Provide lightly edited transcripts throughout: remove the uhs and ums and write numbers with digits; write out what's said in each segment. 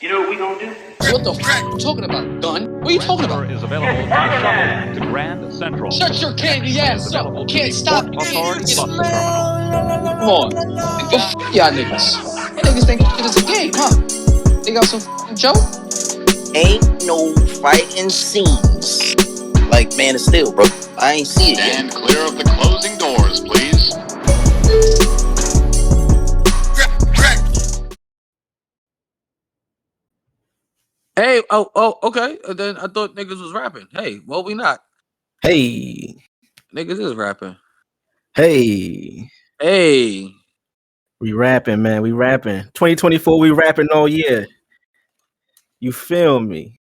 You know what we gonna do? What the f*** you talking about, gun? What are you talking about? Is available by shuttle to Grand Central. Shut your candy ass up. Can't stop me. Authority bus terminal. Come on. Go f*** y'all niggas. You niggas think shit is a game, huh? They got some f***ing joke? Ain't no fighting scenes like Man of Steel, bro. I ain't see it yet. Stand clear of the closing doors, please. Hey, okay. Then I thought niggas was rapping. Hey, well, we not. Hey. Niggas is rapping. Hey. Hey. We rapping, man. We rapping. 2024, we rapping all year. You feel me?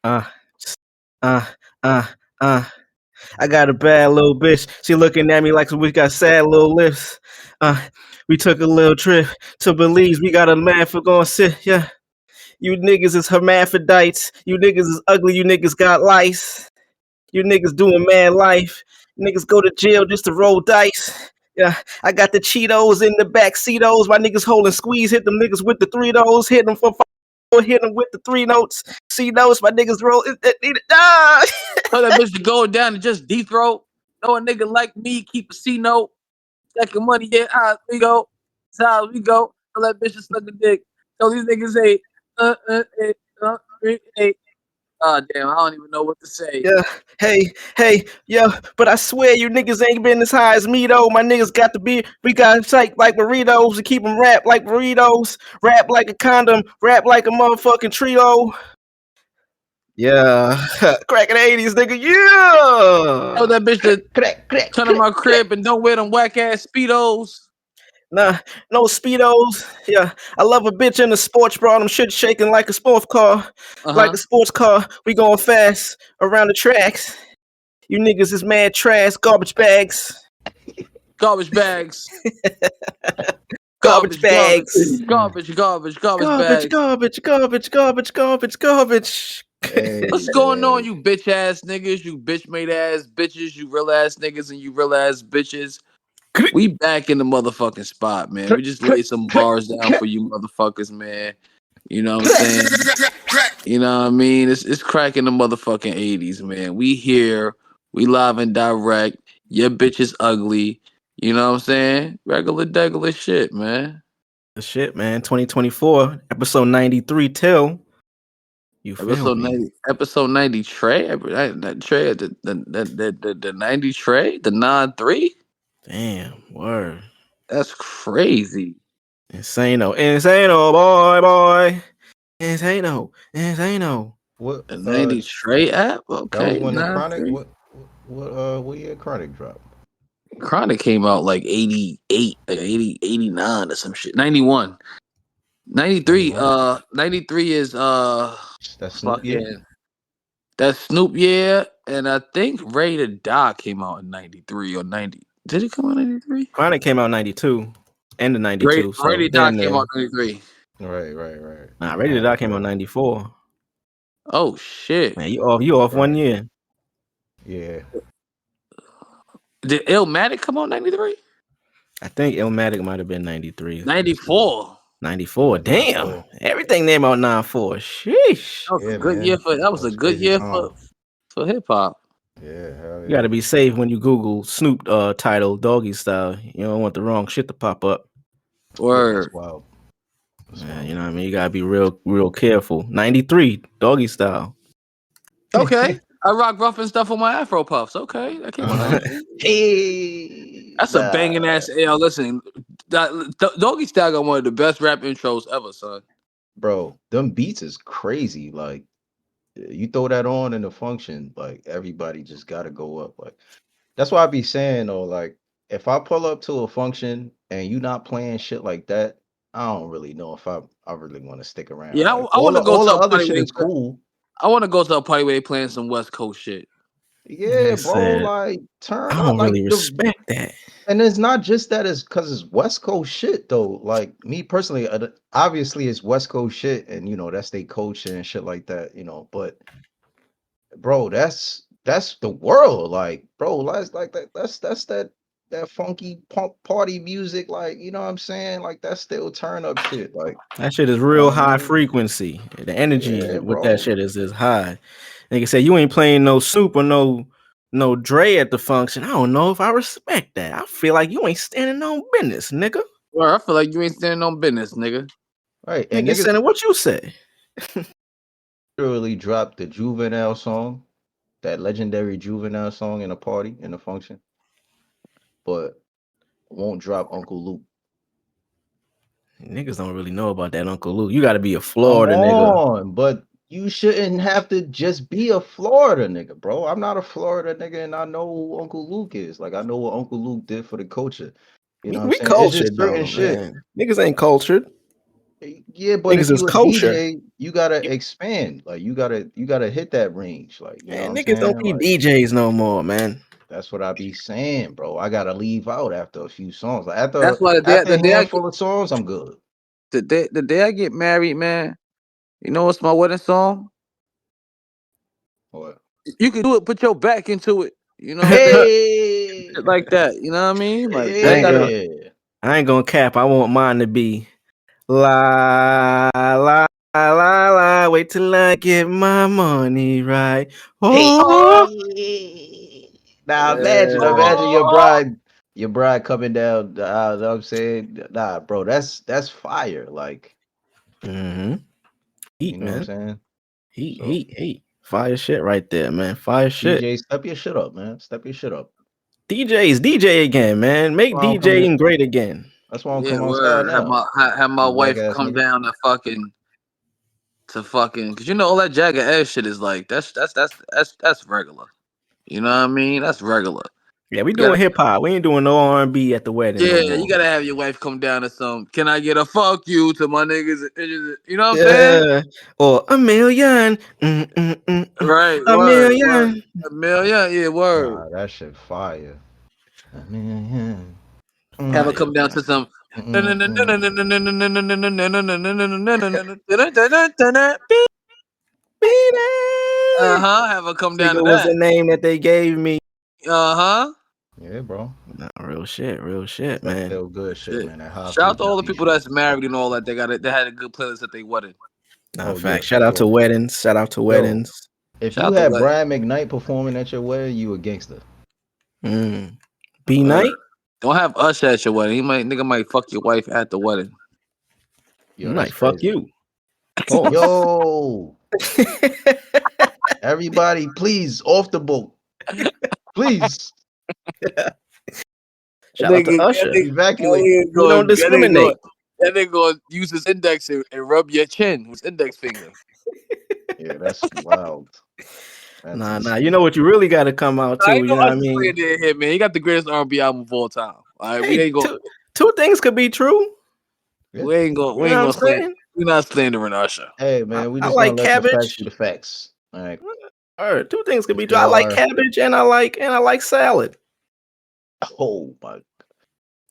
I got a bad little bitch. She looking at me like we got sad little lips. We took a little trip to Belize. We got a man for going sit. Yeah. You niggas is hermaphrodites. You niggas is ugly. You niggas got lice. You niggas doing mad life. Niggas go to jail just to roll dice. Yeah, I got the Cheetos in the back seatos. My niggas holding squeeze. Hit them niggas with the 3 notes. Hit them for 5. Hit them with the 3 notes. C notes. My niggas roll. Tell that bitch to go down and just deep throat. No a nigga like me keep a C note. Second money, yeah. We go. That's how we go. Tell that bitch to suck a dick. Tell these niggas hey. Oh damn, I don't even know what to say. Yeah, hey, yeah, but I swear you niggas ain't been as high as me though. My niggas got to be, we got psych like burritos to keep them rap like burritos, rap like a condom, rap like a motherfucking trio. Yeah, cracking the 80's, nigga. Yeah. Tell that bitch to turn to my crib and don't wear them whack ass speedos. Nah, no speedos. Yeah, I love a bitch in a sports bra. Them shit shaking like a sports car, like a sports car. We going fast around the tracks. You niggas is mad trash, garbage bags. Garbage bags. Garbage bags. Garbage bags. Garbage. Hey, what's going on, you bitch ass niggas, you bitch made ass bitches, you real ass niggas, and you real ass bitches? We back in the motherfucking spot, man. We just laid some bars down for you motherfuckers, man. You know what I'm saying? You know what I mean? It's cracking the motherfucking 80's, man. We here. We live and direct. Your bitch is ugly. You know what I'm saying? Regular shit, man. The shit, man. 2024, episode 93 till. You feel me? Episode 90 Trey? That Trey, the 90 Trey? The 9-3? Damn, word. That's crazy. Insano, boy. Insano. What the 90 Trey app? Okay. That was when the Chronic. What year Chronic dropped? Chronic came out like 88, like 80, 89 or some shit. 91. 93. 93 is that's Snoop year. That's Snoop year, and I think Ready to Die came out in 93 or 90. Did it come out in 93? Chronic came out in 92. End of 92. Ready to Die came out in 93. Right. Nah, Ready to Die came out in 94. Oh shit. Man, you off 1 year. Yeah. Did Illmatic come out in 93? I think Illmatic might have been 93. 94. 94. Damn. Everything named out 94. Sheesh. That was a good year for hip hop. Yeah. You gotta be safe when you Google Snoop title Doggy Style. You don't want the wrong shit to pop up. Word. Wow. Yeah, you know what I mean? You gotta be real careful. 93, Doggy Style. Okay. I rock rough and stuff on my Afro Puffs. Okay. That came out. Hey. That's a banging ass. Yo, listen, Doggy Style got one of the best rap intros ever, son. Bro, them beats is crazy. Like, you throw that on in a function, like everybody just gotta go up. Like, that's why I be saying though, like, if I pull up to a function and you not playing shit like that, I don't really know if I really want to stick around. Yeah, like, I want to go to all the other shit is cool. I want to go to a party where they playing some West Coast shit. Yeah, bro, like turn. I don't like, really respect that. And it's not just that, it's because it's West Coast shit though. Like me personally, obviously it's West Coast shit, and you know that's their culture and shit like that. You know, but bro, that's the world. Like, bro, that's like that. That's that that funky pump party music, like, you know what I'm saying? Like, that's still turn up shit. Like, That shit is you know real what I high mean? frequency. The energy Yeah, with that bro. shit is high. Nigga say you ain't playing no Soup or no Dre at the function. I don't know if I respect that. I feel like you ain't standing on business, nigga. Well, I feel like you ain't standing on business, nigga. Right. And Nigga niggas saying what you say. literally dropped the Juvenile song, that legendary Juvenile song in a party, in a function, but won't drop Uncle Luke. Niggas don't really know about that Uncle Luke. You got to be a Come Florida nigga. on, but you shouldn't have to just be a Florida nigga, bro. I'm not a Florida nigga, and I know who Uncle Luke is. Like, I know what Uncle Luke did for the culture. You know what I'm We saying? It's just cultured certain though, shit. man. Niggas ain't cultured. Yeah, but if Niggas is you a culture. DJ, you gotta expand. Like, you gotta hit that range. Like, you know what Man, I'm niggas don't saying? be Like, DJs no more, man. that's what I be saying, bro. I gotta leave out after a few songs. Like, after That's why after a handful of songs, I'm good. the day I get married, man. You know what's my wedding song? What? You can do it. Put your back into it. You know what I'm saying? Hey, Shit like that. You know what I mean? Like I that ain't gotta. gonna yeah. I ain't gonna cap. I want mine to be la la la. Wait till I get my money right. Oh, Hey. Now imagine Oh, your bride coming down the aisle. Know what I'm saying, nah, bro, that's fire. Like, mm-hmm. you Heat, know what I'm man. saying? Heat, So, heat, heat. Fire shit right there, man. Fire shit. DJ, step your shit up, man. Step your shit up. DJs, DJ again, man. That's Make why I don't come in. DJing great again. That's why I don't yeah, come outside word. now. Have my You whack wife ass come nigga. down to fucking, cause you know all that Jagger ass shit is like that's regular. You know what I mean? That's regular. Yeah, we You gotta, doing hip hop. We ain't doing no R&B at the wedding no yeah, you more. gotta have your wife come down to some. Can I get a fuck you to my niggas? You know what I'm saying? Yeah. Or a million. Right, A word. million. A million, yeah, word. Nah, that shit fire. I mean, Have her Fire, come down man. to some. Beat it. Have her come down to Nigga was that. the name that they gave me. Uh huh. yeah, bro. Nah, real That's shit, that man. feel good shit, Shit. man. That high Shout out to all the frequency people shit. that's married and all that. They had a good playlist at they wedding. Nah, Oh yeah, fact. for Shout out to sure. weddings. Shout out to Yo, weddings. if Shout you out to had wedding. Brian McKnight performing at your wedding, you a gangster. B Word. night. Don't have Usher at your wedding. Nigga might fuck your wife at the wedding. Yo, You that's might fuck crazy. you. Pause. Yo, everybody, please off the boat, please Shout out to Usher. evacuate. We don't discriminate. That nigga gonna use his index and rub your chin with his index finger. Yeah, that's wild. That's Nah. You insane. know what you really got to come out I to. know You know what I Usher's mean? playing there, man. He got the greatest R&B album of all time. All right, Hey, two things could be true. Yeah. You know what I'm saying? we're not slandering Usher. Hey, man, we I just gonna like let the facts be cabbage. the facts. All right. Or two things could If be true. they I like are, cabbage and I like salad. oh my,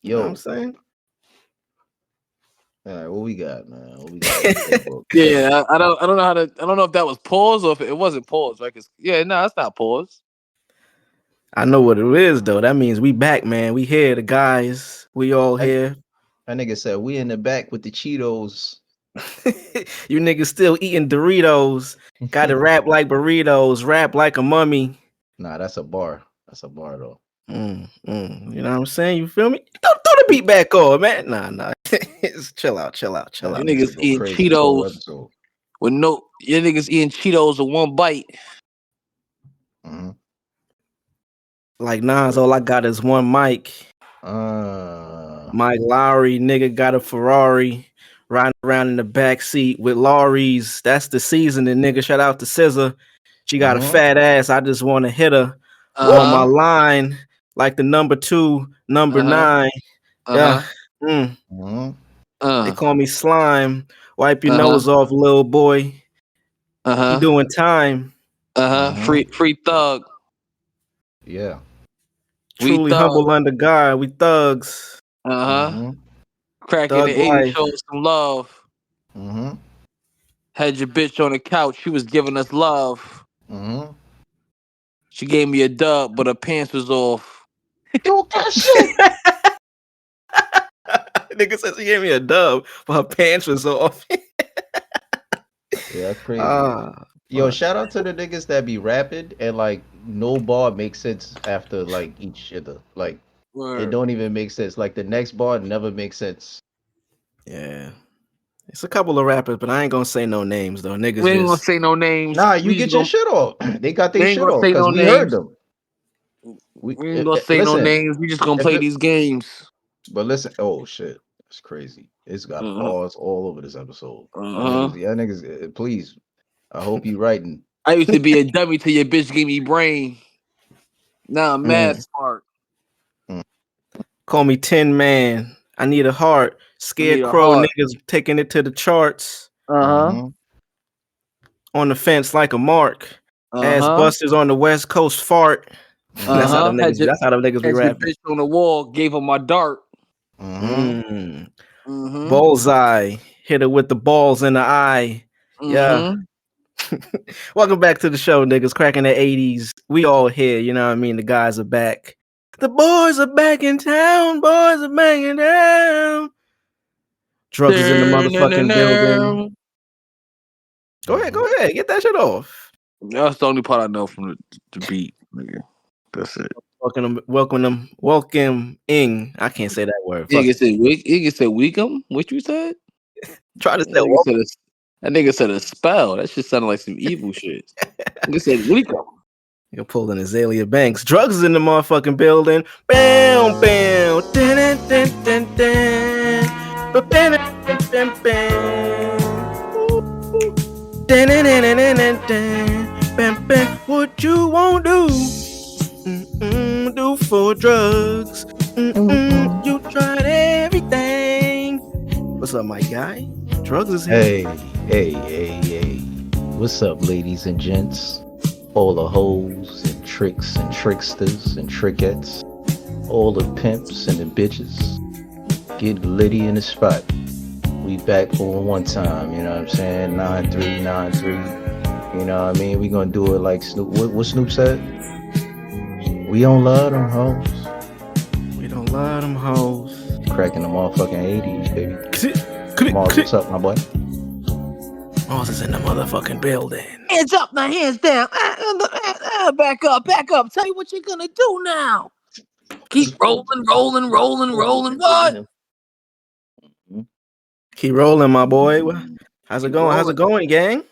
You know what I'm yo. saying? All right, what we got, man? What we got in the playbook? Yeah, I don't know how to. I don't know if that was pause or if it wasn't pause, right? 'Cause, yeah, no, it's not pause. I know what it is though. That means we back, man. We here, the guys. We all That, here. that nigga said we in the back with the Cheetos. You niggas still eating Doritos. Got to rap like burritos. Rap like a mummy. Nah, that's a bar. That's a bar though. You know what I'm saying? You feel me? Throw the beat back on, man. Nah. Just chill out. Nah, You that niggas nigga go eating crazy this whole Cheetos episode. with no. You niggas eating Cheetos with one bite. Mm-hmm. Like Nas, all I got is one mic. Uh, Mike Lowry, nigga got a Ferrari. Riding around in the back seat with Laurie's. That's the seasoning, nigga. Shout out to SZA. She got a uh-huh. fat ass. I just want to hit her Uh on my huh. line, like the number 2, number Uh huh. 9. Uh Yeah. huh. Uh-huh. They Uh call me Slime. Wipe your huh. nose off, little boy. Uh You huh. doing time. Uh-huh. Free thug. Yeah. We Truly thug. humble under God. We thugs. Uh huh. Uh-huh. Cracking the Thug 80s, life. showing some love. Uh-huh. Had your bitch on the couch. She was giving us love. Uh-huh. She gave me a dub, but her pants was off. Talk that shit. Nigga says she gave me a dub, but her pants was off. Yeah, that's crazy. Yo, Fuck. shout out to the niggas that be rapping and like no bar makes sense after like each other. Like it Word. don't even make sense. Like the next bar never makes sense. Yeah. It's a couple of rappers, but I ain't gonna say no names though. Niggas We ain't gonna just say no names. Nah, you We get just your gonna, shit off. They got we their ain't shit gonna off say because no we heard names. them. We ain't gonna say no Listen, names. We just gonna if play it, these games. but listen. Oh shit, that's crazy. It's got Uh-huh. bars all over this episode. Uh-huh. Y'all niggas, please. I hope you writing. I used to be a dummy till your bitch gave me brain. Now I'm mad Mm, smart. call me Tin Man. I need a heart. I need a Scarecrow heart. niggas taking it to the charts. Uh-huh. mhm. On the fence like a mark. Ass Uh-huh. busters on the West Coast fart. That's how Uh-huh. them niggas be. That's how them niggas be Had your rapping. bitch on the wall, gave her my dart. Mhm. Mm. Mm-hmm. Bullseye. Hit her with the balls in the eye. Yeah. Mm-hmm. Welcome back to the show, niggas. Cracking the 80s. We all here, you know what I mean? The guys are back. The boys are back in town. Boys are back in town. Drugs is in the motherfucking building. Go ahead. Get that shit off. That's the only part I know from the beat, nigga. That's it. Welcoming. I can't say that word. Fuck Nigga it. said nigga said Weekum? What you said? Try to That say nigga said a spell. That shit sounded like some evil shit. Nigga said Weekum. You're pulling Azalea Banks. Drugs is in the motherfucking building. Bam, bam. Dun, dun, dun, dun, dun. Ba-bam, dun, dun, dun. Dun, dun, dun, dun, dun, dun, dun. Bam, bam. What you won't do? Do for drugs. You tried everything. What's up, my guy? Drugs is here. Hey. What's up, ladies and gents? All the hoes and tricks and tricksters and trickettes. All the pimps and the bitches. Get litty in the spot. We back for one time, you know what I'm saying? 9393. You know what I mean? We gonna do it like Snoop. What Snoop said? We don't love them hoes. We don't love them hoes. Cracking the motherfucking 80s, baby. Mars, what's up, my boy? Mars is in the motherfucking building. Hands up, now hands down. Back up. Tell you what you're gonna do now. Keep rolling. What? Keep rolling, my boy. How's it going? How's it going, gang?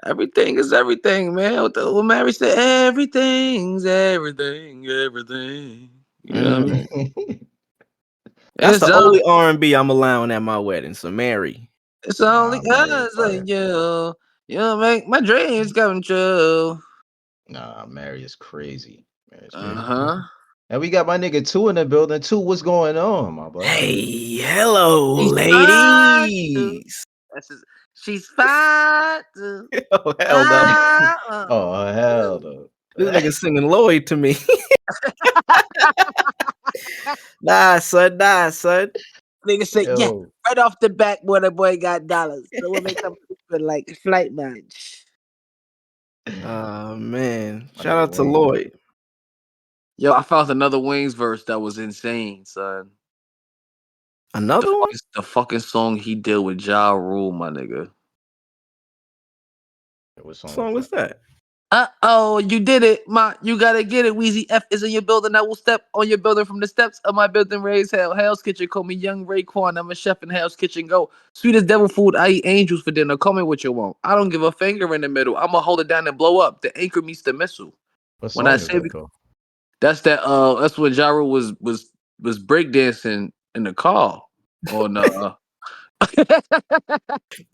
Everything is everything, man. What Mary said, everything's everything. You know what I mean? That's It's the only R&B I'm allowing at my wedding. So Mary. It's only Mary us fire. and you. You make my dreams come true. Nah, Mary is crazy. Uh-huh. And we got my nigga 2 in the building. 2, what's going on, my boy? Hey, hello, She's fine, ladies. She's fine. Oh, hell no. Oh, hell no. This nigga singing Lloyd to me. Nah, son. Nigga said, Yo. yeah, right off the bat, boy, the boy got dollars. So we'll make them feel like flight match. Oh, man. My Shout nigga out to Wayne. Lloyd. Yo, I found another Wings verse that was insane, son. Another one? The fucking song he did with Ja Rule, my nigga. What song was that? You did it, you gotta get it. Wheezy F is in your building. I will step on your building from the steps of my building. Raise hell. Hell's Kitchen, call me Young Raekwon. I'm a chef in Hell's Kitchen. Go. Sweet as devil food. I eat angels for dinner. Call me what you want. I don't give a finger in the middle. I'ma hold it down and blow up. The anchor meets the missile. What When song I is say that, though? that's when Ja Rule was breakdancing in the car. On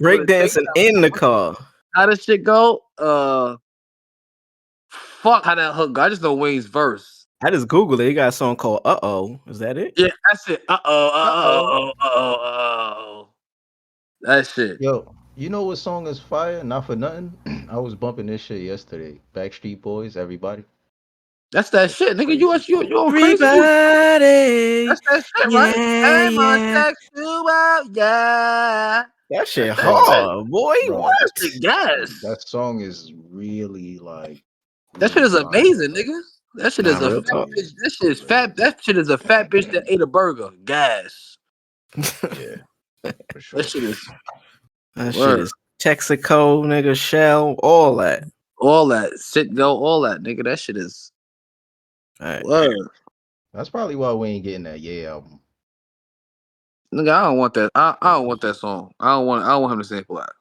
Breakdancing in the car. How does shit go? Fuck how that hook go. I just know Wayne's verse. I just Googled it. He got a song called Uh-Oh. Is that it? Yeah, that's it. That shit. Yo, you know what song is fire? Not for nothing. I was bumping this shit yesterday. Backstreet Boys, everybody. That's that shit, nigga. You on crazy? Everybody. That's that shit, right? I'm on sexual, yeah. That shit That's hard, boy. Bro, What? Yes. that song is really like That shit is really fire, amazing, bro. nigga. That shit Nah, is a real fat talk. bitch. That shit is fat. That shit is a fat bitch that ate a burger. Gas. Yeah, for sure. That shit is That shit word. is Texaco, nigga, Shell, all that. All that sit go, all that nigga. That shit is All right. word. That's probably why we ain't getting that Yeah album. Nigga, I don't want that. I don't want that song. I don't want him to sample that.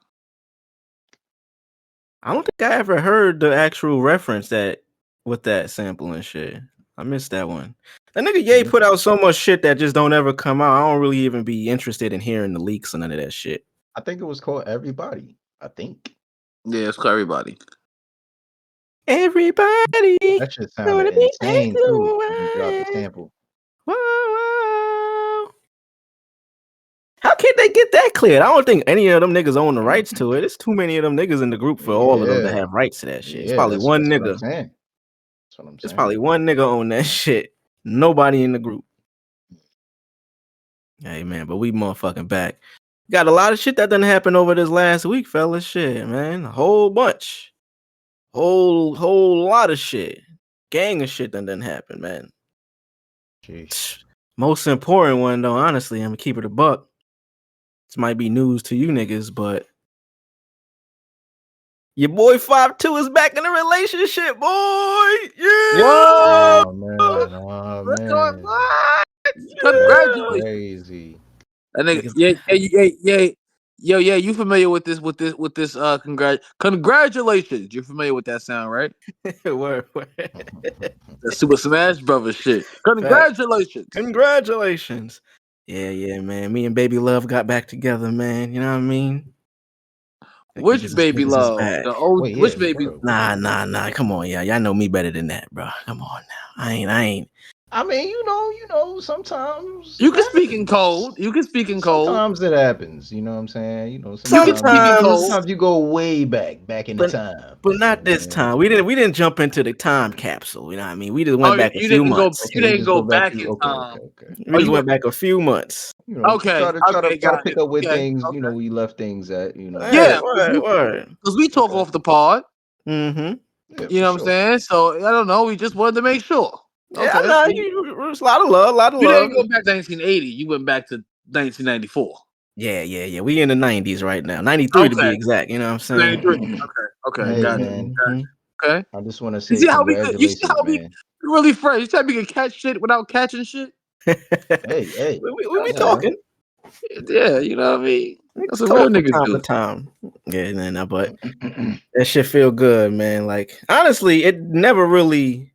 I don't think I ever heard the actual reference that with that sample and shit. I missed that one. That nigga Ye put out so much shit that just don't ever come out. I don't really even be interested in hearing the leaks or none of that shit. I think it was called Everybody. I think Yeah, it's for everybody. Everybody that shit gonna sounded be insane too when he dropped the sample. Whoa. How can they get that cleared? I don't think any of them niggas own the rights to it. It's too many of them niggas in the group for all of them to Yeah, have rights to that shit. It's yeah, probably one that's what I'm nigga. saying. That's what I'm It's saying. probably one nigga on that shit. Nobody in the group. Hey man, but we motherfucking back. Got a lot of shit that done happen over this last week, fellas. Shit, man. A whole bunch. Whole lot of shit. Gang of shit that done happen, man. Jeez. Most important one though, honestly, I'm gonna keep it a buck. This might be news to you niggas, but your boy 5'2" is back in a relationship, boy. Yeah. What? Oh man, oh What's going man, on? Yeah. Congratulations. crazy. And nigga, Niggas- yeah. You familiar with this? Congratulations. You're familiar with that sound, right? Word. That Super Smash Brothers shit. Facts. Congratulations. Congratulations. Yeah, man. Me and Baby Love got back together, man. You know what I mean? Which baby Niggas is love? back. The old Wait, which yeah, baby? bro. Nah. Come on, y'all know me better than that, bro. Come on now. I ain't. I mean, you know, sometimes You it can speak in happens. code. You can speak in code. Sometimes it happens. You know what I'm saying? You know, You can speak in code. sometimes you go way back in the But time. but You know not what I'm this saying? time. We didn't jump into the time capsule. You know what I mean? We just Oh, went back a you few didn't go. months. You Okay, you didn't just go go back back to in time. We Oh, just you went went. back a few months. You know, Okay. Okay. try to Got pick it. up with Okay. things, you know, Okay. where you left things at, you know. Hey, Yeah, word. because we talk Okay. off the pod. Mm-hmm. Yeah, You for know what I'm sure. saying? So I don't know. We just wanted to make sure. Yeah, I Okay. know. It's a lot of love, You didn't go back to 1980. You went back to 1994. Yeah. We in the 90s right now. 93 to be Okay. exact. You know what I'm saying? 93. Okay. Hey Got it. man, Okay. I just want to You say see how we could? You see congratulations, how we man. really fresh? You see how we can catch shit without catching shit? Hey, we be come on, man. talking. Yeah, you know what I mean. That's Niggas what real talk from niggas time to do. time. Yeah, nah, but that shit feel good, man. Like honestly, it never really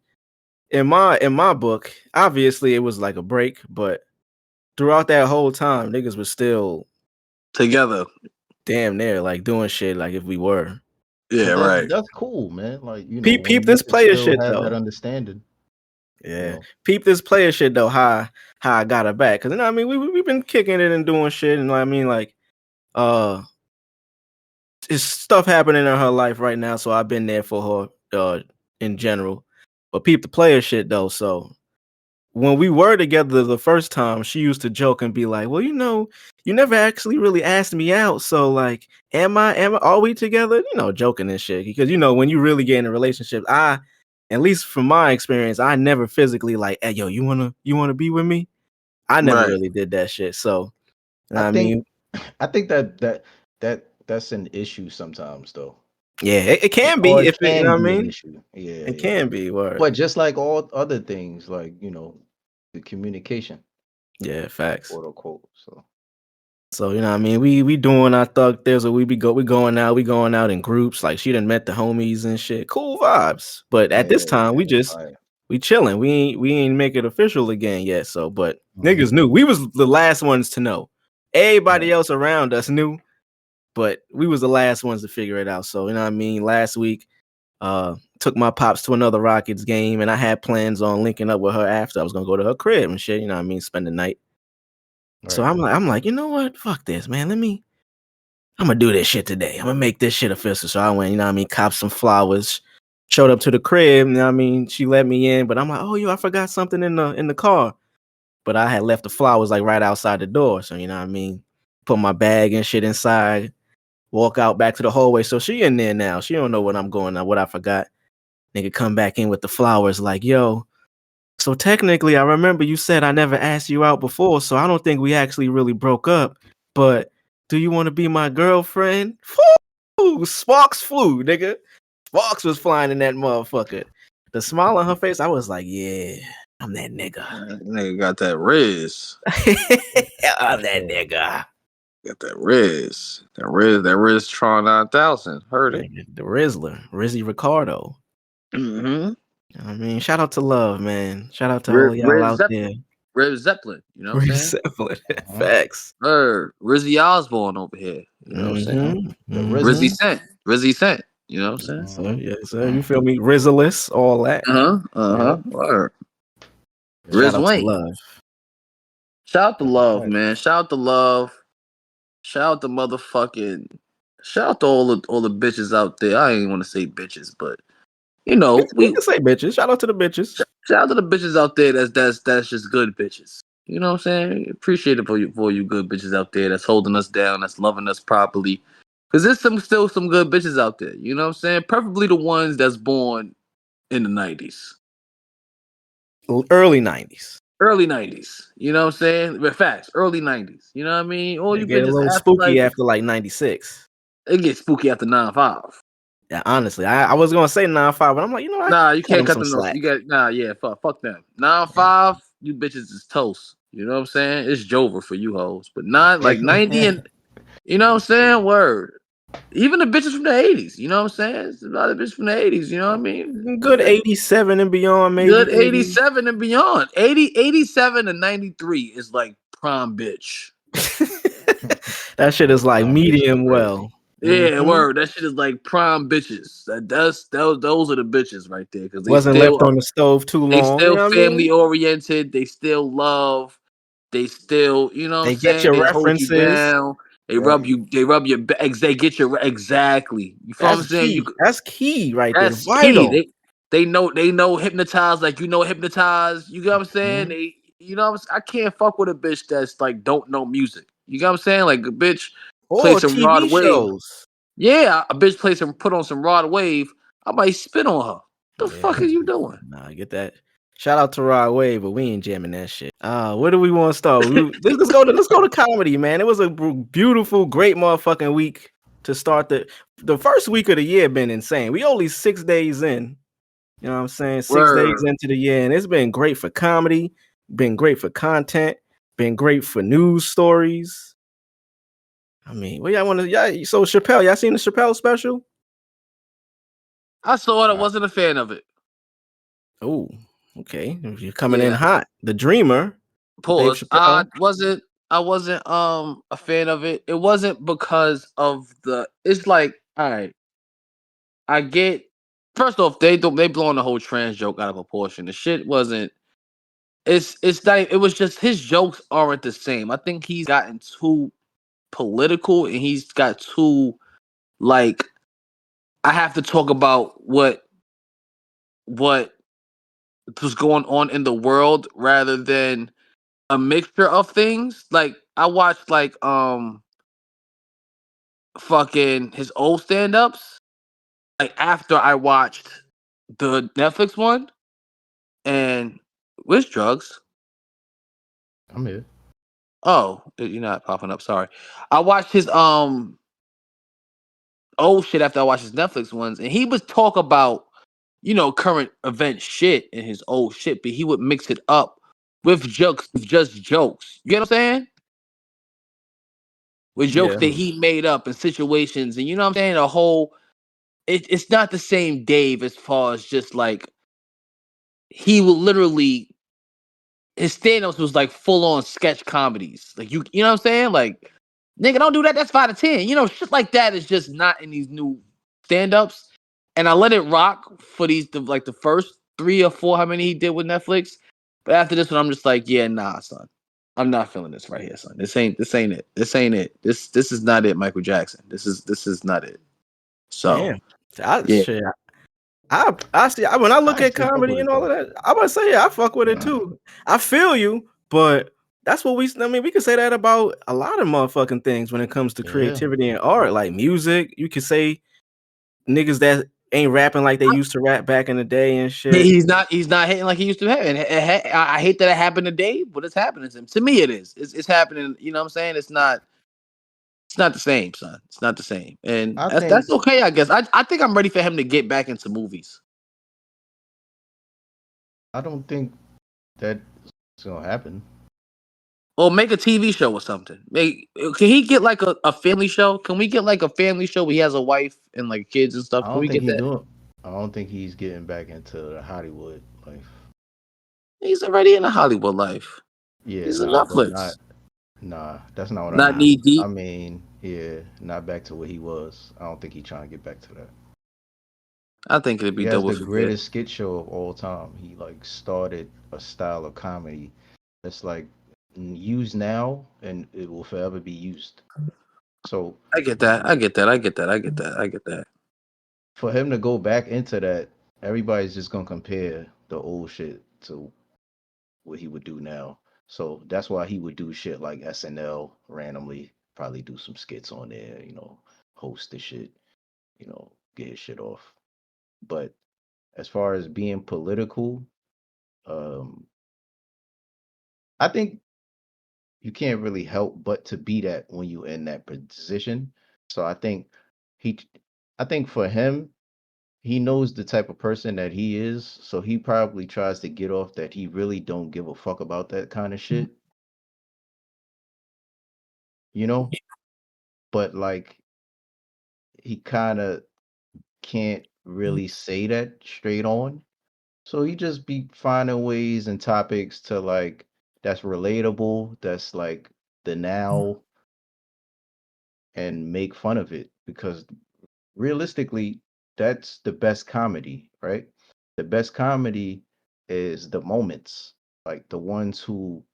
in my book. Obviously, it was like a break, but throughout that whole time, niggas was still Together. damn near like doing shit like if we were. Yeah, But right. that's cool, man. Like, you know, Peep when you this can player still shit have that though. understanding, you Yeah, know. peep this player shit though. How I got her back because you know what I mean we've been kicking it and doing shit and you know what I mean like it's stuff happening in her life right now, so I've been there for her in general. But peep the player shit though. So when we were together the first time, she used to joke and be like, "Well, you know, you never actually really asked me out, so like, are we together?" You know, joking and shit. Because you know, when you really get in a relationship, at least from my experience, I never physically like, "Hey, yo, you wanna be with me?" I never Right. really did that shit. So, you know I what I think mean, that's an issue sometimes though. yeah, it can Or be it if it, you know can what I be an mean. issue. Yeah, It yeah. can be word. But just like all other things, like, you know, the communication, Yeah, facts. quote unquote. So So you know what I mean, we doing our thug things, or we going out in groups. Like she done met the homies and shit. Cool vibes. But at this time, yeah, that's fire. we chilling. We ain't make it official again yet. So, but Mhm. niggas knew we was the last ones to know. Everybody Right. else around us knew, but we was the last ones to figure it out. So you know what I mean. Last week, took my pops to another Rockets game, and I had plans on linking up with her after. I was gonna go to her crib and shit. You know what I mean, spend the night. So Right. I'm like, you know what? Fuck this, man. I'm gonna do this shit today. I'm gonna make this shit official. So I went, you know what I mean, cop some flowers, showed up to the crib, you know what I mean? She let me in, but I'm like, oh yo, I forgot something in the car. But I had left the flowers like right outside the door. So you know what I mean? Put my bag and shit inside, walk out back to the hallway. So she in there now. She don't know what I'm going on, what I forgot. Nigga come back in with the flowers like, yo, so technically I remember you said I never asked you out before, so I don't think we actually really broke up. But do you want to be my girlfriend? Sparks flew, nigga. Sparks was flying in that motherfucker. The smile on her face, I was like, yeah, I'm that nigga. Nigga got that Riz. I'm that nigga. Got that Riz. That RIZZTRON 9000. Heard it. The Rizzler, Rizzy Ricardo. Mm-hmm. I mean, shout out to Love, man. Shout out to all y'all out there. Riz Zeppelin, you know what I'm saying? Zeppelin. Facts. Rizzy Osbourne over here. You know what I'm saying? Rizzy Scent. You know what I'm saying? Yes, sir. You feel me? Rizzless, all that. Word. Shout out Wayne. to Love. Shout out to Love, man. Shout out to Love. Shout out to motherfucking. Shout out to all the bitches out there. I ain't want to say bitches, but you know we can say bitches. Shout out to the bitches. Shout out to the bitches out there. That's just good bitches. You know what I'm saying? Appreciate it for you good bitches out there that's holding us down, that's loving us properly. Cause there's still some good bitches out there. You know what I'm saying? Preferably the ones that's born in the 90s. Early 90s. Early 90s. You know what I'm saying? Facts. Early 90s. You know what I mean? All you get bitches a little spooky after like 96. It gets spooky after 9-5. Yeah, honestly, I was gonna say 9-5, but I'm like, you know, nah, you can't cut them slack. You got fuck them. 9-5, you bitches is toast. You know what I'm saying? It's Jover for you hoes. But 90 and you know what I'm saying? Word. Even the bitches from the 80s, you know what I'm saying? There's a lot of bitches from the 80s, you know what I mean? Good 87 and beyond, maybe. Good 87 and beyond. 87 and 93 is like prime bitch. That shit is like medium well. Yeah, word. That shit is like prime bitches. Those are the bitches right there. Because they wasn't still, left on the stove too long. They still family oriented. They still love. They still, you know what I'm saying? Get your references. Hold you down. They rub you. They rub your back. They get your exactly. You feel what I'm saying? That's key, right there. That's key. They know hypnotize like you know hypnotize. You know what I'm saying? They, you know, I can't fuck with a bitch that's like don't know music. You know what I'm saying? Like a bitch play some TV Rod shows. Wave. Yeah, a bitch put on some Rod Wave. I might spit on her. The fuck are you doing? Nah, I get that. Shout out to Rod Wave, but we ain't jamming that shit. Where do we want to start? Let's go to comedy, man. It was a beautiful, great motherfucking week to start the first week of the year. Been insane. We only 6 days in. You know what I'm saying? 6 days into the year, and it's been great for comedy, been great for content, been great for news stories. I mean, what y'all want to? So Chappelle, y'all seen the Chappelle special? I saw it. I wasn't a fan of it. Oh, okay. You're coming in hot. The Dreamer. Pause. I wasn't a fan of it. It wasn't because of it's like, all right. I get first off, they blowing the whole trans joke out of proportion. The shit wasn't it's not it was just his jokes aren't the same. I think he's gotten too political and he's got too like I have to talk about what was going on in the world rather than a mixture of things. Like I watched like fucking his old stand-ups like after I watched the Netflix one and which drugs? I'm here. Oh, you're not popping up. Sorry. I watched his old shit after I watched his Netflix ones, and he would talk about, you know, current event shit in his old shit, but he would mix it up with jokes, just jokes. You get what I'm saying? With jokes that he made up in situations, and you know what I'm saying? A whole it's not the same Dave as far as just like he will literally his stand-ups was like full-on sketch comedies. Like you know what I'm saying? Like, nigga, don't do that. That's 5 to 10. You know, shit like that is just not in these new stand-ups. And I let it rock for the first 3 or 4, how many he did with Netflix. But after this one, I'm just like, yeah, nah, son. I'm not feeling this right here, son. This ain't it. This ain't it. This is not it, Michael Jackson. This is not it. So Shit. I see when I look at comedy and all of that, I'm gonna say I fuck with it too. I feel you, but that's what we can say that about a lot of motherfucking things when it comes to creativity and art, like music. You can say niggas that ain't rapping like they used to rap back in the day and shit. He's not hitting like he used to have. And I hate that it happened today, but it's happening to him. To me, it is. It's happening. You know what I'm saying? It's not the same, son. It's not the same. And I that's think okay, I guess. I think I'm ready for him to get back into movies. I don't think that's gonna happen. Or make a TV show or something. Can he get like a family show? Can we get like a family show where he has a wife and like kids and stuff? I Can don't we think get he that? doing. I don't think he's getting back into the Hollywood life. He's already in a Hollywood life. Yeah, He's in nah, but Netflix. not. Nah, that's not what I Not mean. knee I deep. mean, yeah, not back to what he was. I don't think he's trying to get back to that. I think it'd He be has dope the if he did. greatest skit show of all time. He like started a style of comedy that's like used now and it will forever be used. So I get that. I get that. I get that. I get that. I get that. for him to go back into that, everybody's just gonna compare the old shit to what he would do now. So that's why he would do shit like SNL randomly, probably do some skits on there, host the shit, get his shit off. But as far as being political, um, I think you can't really help but to be that when you're in that position. So he, I think for him, he knows the type of person that he is, so he probably tries to get off that he really don't give a fuck about that kind of shit, you know? But like he kind of can't really say that straight on. So he just be finding ways and topics to like that's relatable, that's like the now and make fun of it because realistically that's the best comedy, right? The best comedy is the moments, like the ones who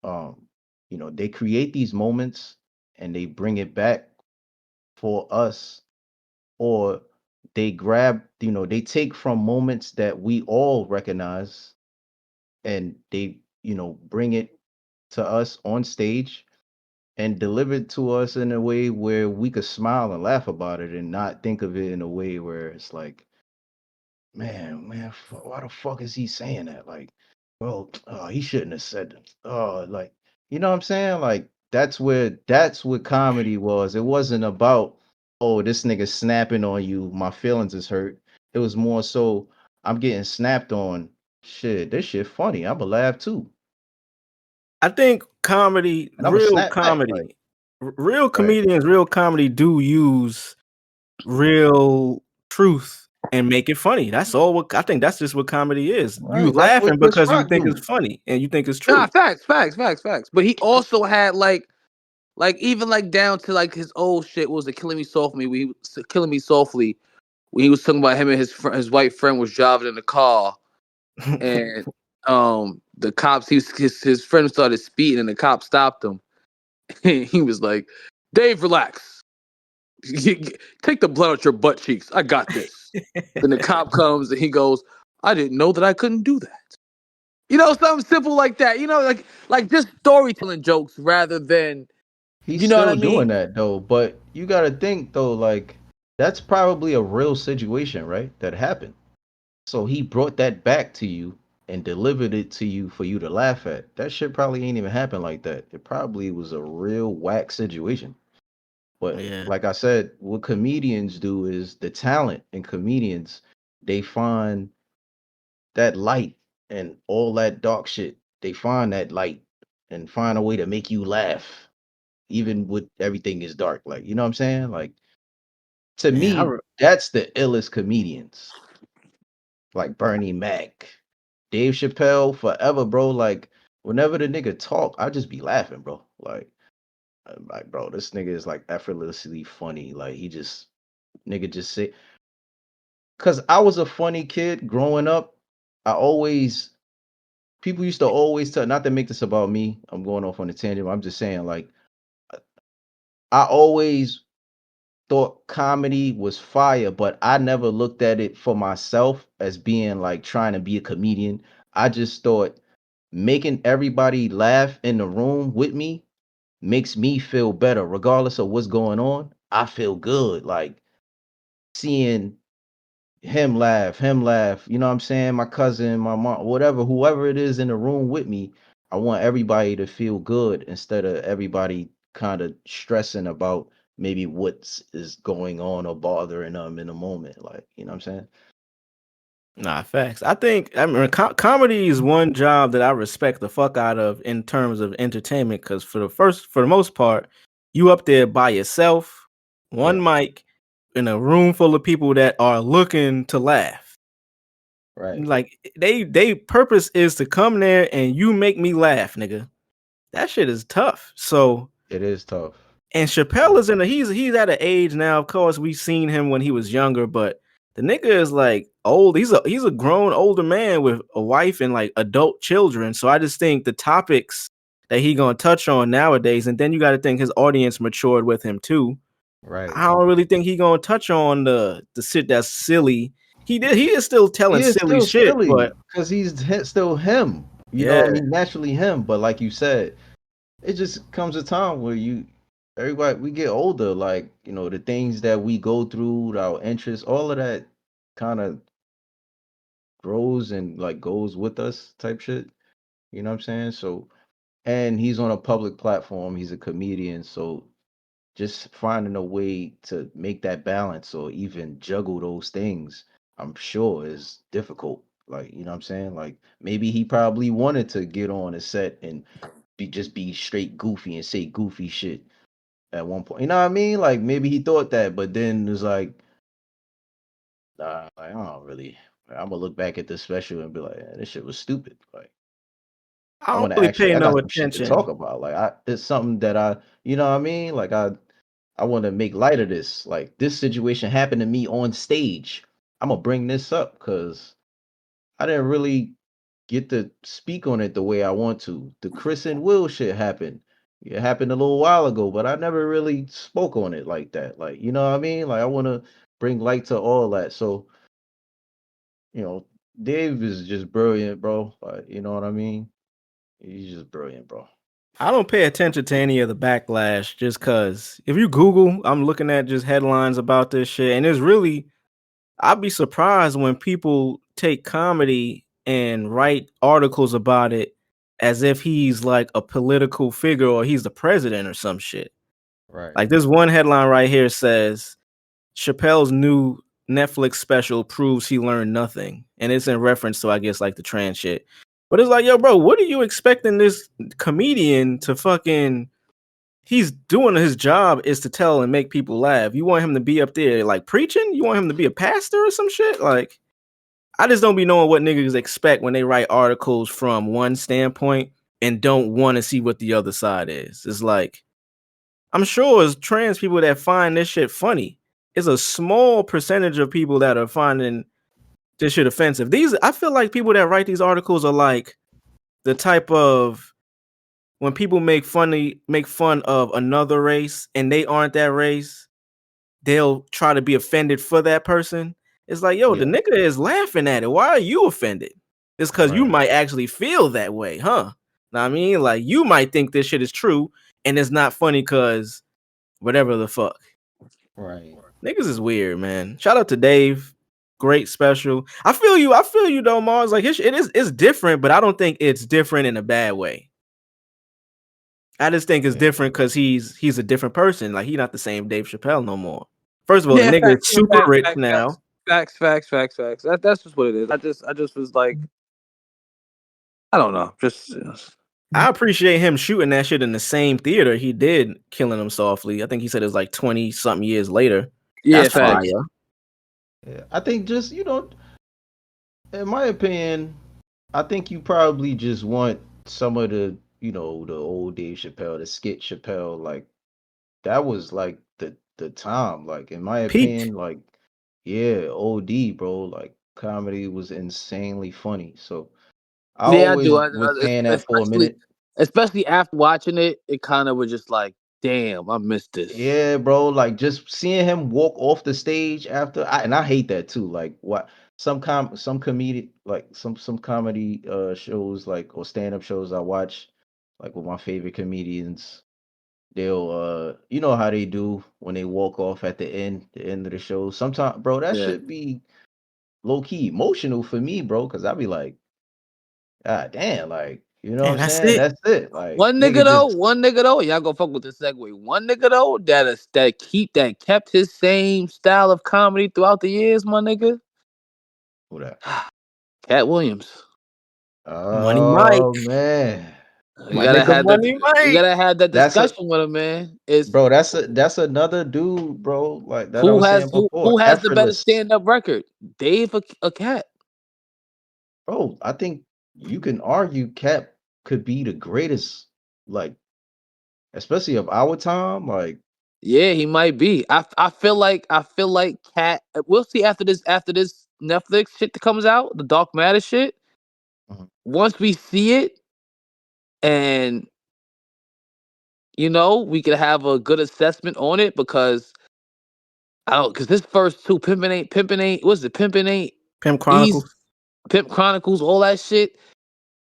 um they create these moments and they bring it back for us, or they grab, they take from moments that we all recognize and they, bring it to us on stage and deliver it to us in a way where we could smile and laugh about it and not think of it in a way where it's like, man, why the fuck is he saying that? Like, well, he shouldn't have said that. Oh, like, you know what I'm saying? Like, that's what comedy was. It wasn't about, oh, this nigga snapping on you, my feelings is hurt. It was more so, I'm getting snapped on. Shit, this shit funny. I'ma laugh too. I think comedy, And I'ma real snap back. Like, comedy, real right. comedians, real comedy do use real truth and make it funny. That's all. What I think that's just what comedy is. You Right. That's what laughing Chris because you Rock think do. it's funny and you think it's Nah, true. facts. But he also had like even like down to like his old shit. What was it? Killing me softly. When he was talking about him and his white friend was driving in the car, and the cops his friend started speeding and the cop stopped him. He was like, "Dave, relax. Take the blood out your butt cheeks. I got this." Then the cop comes and he goes, "I didn't know that I couldn't do that." Something simple like that. Like just storytelling jokes rather than, He's you know what I still doing mean? that though, but you got to think though, like that's probably a real situation, right? That happened. So he brought that back to you and delivered it to you for you to laugh at. That shit probably ain't even happened like that. It probably was a real whack situation. But Yeah. like I said, what comedians do is the talent in comedians, they find that light and all that dark shit. They find that light and find a way to make you laugh even with everything is dark. Like, you know what I'm saying? Like, to Man, me, that's the illest comedians. Like Bernie Mac, Dave Chappelle, forever, bro. Like, whenever the nigga talk, I just be laughing, bro. Like, I'm like, bro, this nigga is like effortlessly funny. Like, he just nigga just say, cause I was a funny kid growing up. I always people used to always tell, not to make this about me. I'm going off on a tangent. But I'm just saying, like, I always thought comedy was fire, but I never looked at it for myself as being like trying to be a comedian. I just thought making everybody laugh in the room with me makes me feel better, regardless of what's going on. I feel good. Like seeing him laugh, you know what I'm saying? My cousin, my mom, whatever, whoever it is in the room with me, I want everybody to feel good instead of everybody kind of stressing about maybe what's is going on or bothering them in the moment. Like, you know what I'm saying? Nah, facts. I mean, comedy is one job that I respect the fuck out of in terms of entertainment. Because for the most part, you up there by yourself, Yeah, one mic, in a room full of people that are looking to laugh. right. Like they purpose is to come there and you make me laugh, nigga. That shit is tough. So, It is tough. and Chappelle is he's at an age now. Of course, we've seen him when he was younger, but the nigga is like old. He's a grown older man with a wife and like adult children. So I just think the topics that he gonna touch on nowadays, and then you got to think his audience matured with him too. Right. I don't really think he gonna touch on the shit that's silly. He is still He telling is silly still shit, silly but because still him. You know yeah, what I mean? Naturally him. But like you said, it just comes a time where everybody we get older, like, you know, the things that we go through, our interests, all of that kind of grows and like goes with us type shit. You know what I'm saying? So, and he's on a public platform, he's a comedian, so just finding a way to make that balance or even juggle those things, I'm sure is difficult. Like, you know what I'm saying? Like maybe he probably wanted to get on a set and be straight goofy and say goofy shit at one point. You know what I mean? Like maybe he thought that, but then it's like, nah, like, I don't really. I'm gonna look back at this special and be like, this shit was stupid. Like I I don't want to really actually, pay I no got some shit to talk attention. about. Like it's something that you know what I mean? Like I want to make light of this. Like this situation happened to me on stage. I'm gonna bring this up because I didn't really get to speak on it the way I want to. The Chris and Will shit happened. It happened a little while ago, but I never really spoke on it like that. Like, you know what I mean? Like I want to bring light to all that. So, you know, Dave is just brilliant, bro. Like, you know what I mean? He's just brilliant, bro. I don't pay attention to any of the backlash just because if you Google, I'm looking at just headlines about this shit, and it's really I'd be surprised when people take comedy and write articles about it as if he's like a political figure or he's the president or some shit. Right. Like this one headline right here says Chappelle's new Netflix special proves he learned nothing. And it's in reference to, I guess, like the trans shit. But it's like, yo, bro, what are you expecting this comedian to fucking. He's doing his job is to tell and make people laugh. You want him to be up there like preaching? You want him to be a pastor or some shit? Like, I just don't be knowing what niggas expect when they write articles from one standpoint and don't want to see what the other side is. It's like, I'm sure it's trans people that find this shit funny. It's a small percentage of people that are finding this shit offensive. I feel like people that write these articles are like the type of when people make fun of another race and they aren't that race, they'll try to be offended for that person. It's like, yo, the Yeah. nigga is laughing at it. Why are you offended? It's because you Right. might actually feel that way, huh? Know what I mean? Like you might think this shit is true and it's not funny because whatever the fuck. Right. Niggas is weird, man. Shout out to Dave. Great special. I feel you though, Mars. Like it's different, but I don't think it's different in a bad way. I just think it's Yeah. different because he's a different person. Like he's not the same Dave Chappelle no more. First of all, the Yeah, nigga is facts, super facts, rich facts, now. facts. That's just what it is. I just was like, I don't know, just I appreciate him shooting that shit in the same theater he did Killing Him Softly. I think he said it's like 20 something years later. yeah, That's facts. fire. Yeah. I think just, you know, in my opinion, I think you probably just want some of the, you know, the old Dave Chappelle, the skit Chappelle, like that was like the time. Like in my Peaked. opinion, like yeah, OD, bro. Like comedy was insanely funny. So I Yeah, I do. always was saying that for a minute. Especially after watching it, it kind of was just like, damn, I missed this. Yeah, bro. Like just seeing him walk off the stage after, and I hate that too. Like what some comedic like some comedy shows like or stand up shows I watch like with my favorite comedians. They'll you know how they do when they walk off at the end of the show. Sometimes, bro, that Yeah, should be low key emotional for me, bro, because I be like, God damn, like, you know what And I'm that's saying? it. That's it. Like, One nigga just nigga though, y'all gonna fuck with the segue. One nigga though that kept his same style of comedy throughout the years, my nigga. who that? Katt Williams. Money Mike. Oh man. You My gotta nigga have Money Mike. that That's a discussion with him, man. Is bro, that's another dude, bro. Like that I who was has saying before. who has the better Effortless. stand up record, Dave or Cat? Bro, I think you can argue Cap could be the greatest, like, especially of our time. Like, Yeah, he might be. I feel like Cat. We'll see after this Netflix shit that comes out, the Dark Matter shit. Mhm. Once we see it, and we could have a good assessment on it because I don't because this first two what's it, Pimpin' ain't Pimp easy, Chronicles. Pimp Chronicles, all that shit.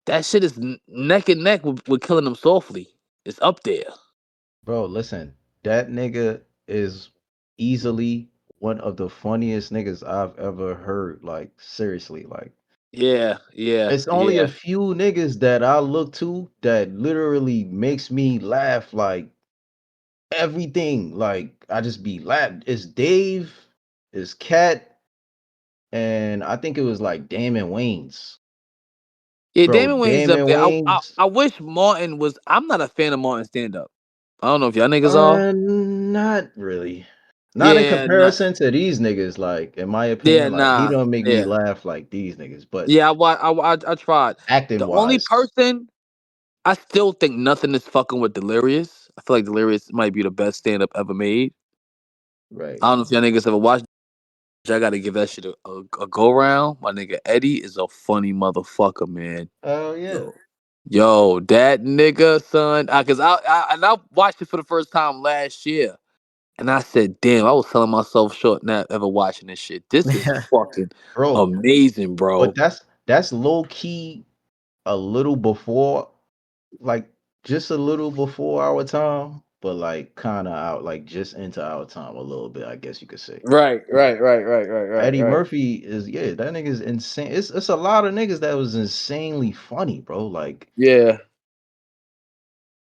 That shit is neck and neck with Killing Them Softly. It's up there. bro, listen, that nigga is easily one of the funniest niggas I've ever heard. Like, seriously, like, Yeah, yeah, it's only a yeah. few niggas that I look to that literally makes me laugh. Like, everything. Like, I just be laughing. It's Dave, it's Cat, and I think it was like Damon Wayans. Yeah, Bro, Damon Wayne's up Damon there. Wayans. I wish Martin was. I'm not a fan of Martin stand up. I don't know if y'all niggas are. Not really. Not in Yeah, nah, comparison to these niggas, like, in my yeah, opinion, like, he nah, don't make me yeah, laugh like these niggas, but yeah. I tried. acting The only wise, person I still think nothing is fucking with Delirious. I feel like Delirious might be the best stand up ever made. right. I don't know if y'all niggas ever watched. I got to give that shit a go round. My nigga Eddie is a funny motherfucker, man. Oh yeah. Yo, that nigga, son. Cause I watched it for the first time last year, and I said, "Damn, I was selling myself short not ever watching this shit. This is fucking Bro, amazing, but bro." that's low key a little before, like, just a little before our time, but like kind of out, like just into our time a little bit, I guess you could say. Right, Like, right, right, right, right, right, Eddie right. Murphy is, yeah, that nigga's insane. It's a lot of niggas that was insanely funny, bro. Yeah,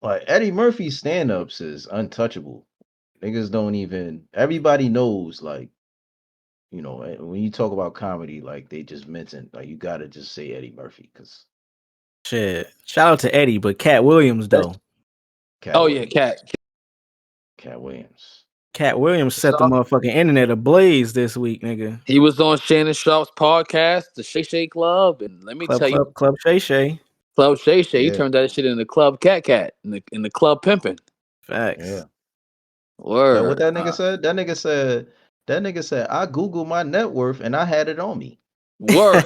Like Eddie Murphy's stand-ups is untouchable. Niggas don't even everybody knows, like, when you talk about comedy, like they just mention, like, you gotta just say Eddie Murphy because Shit. Shout out to Eddie, but Cat Williams that's. though. Cat Oh yeah, Williams. cat. Cat Williams. Cat Williams set the So motherfucking internet ablaze this week, nigga. he was on Shannon Sharp's podcast, the Shay Shay Club, and let me tell you, Club Shay Shay. Club Shay Shay, he Yeah, turned that shit into Club Cat in the Club Pimpin'. Facts. yeah. That what Word. that nigga said? That nigga said, I Googled my net worth and I had it on me. Word.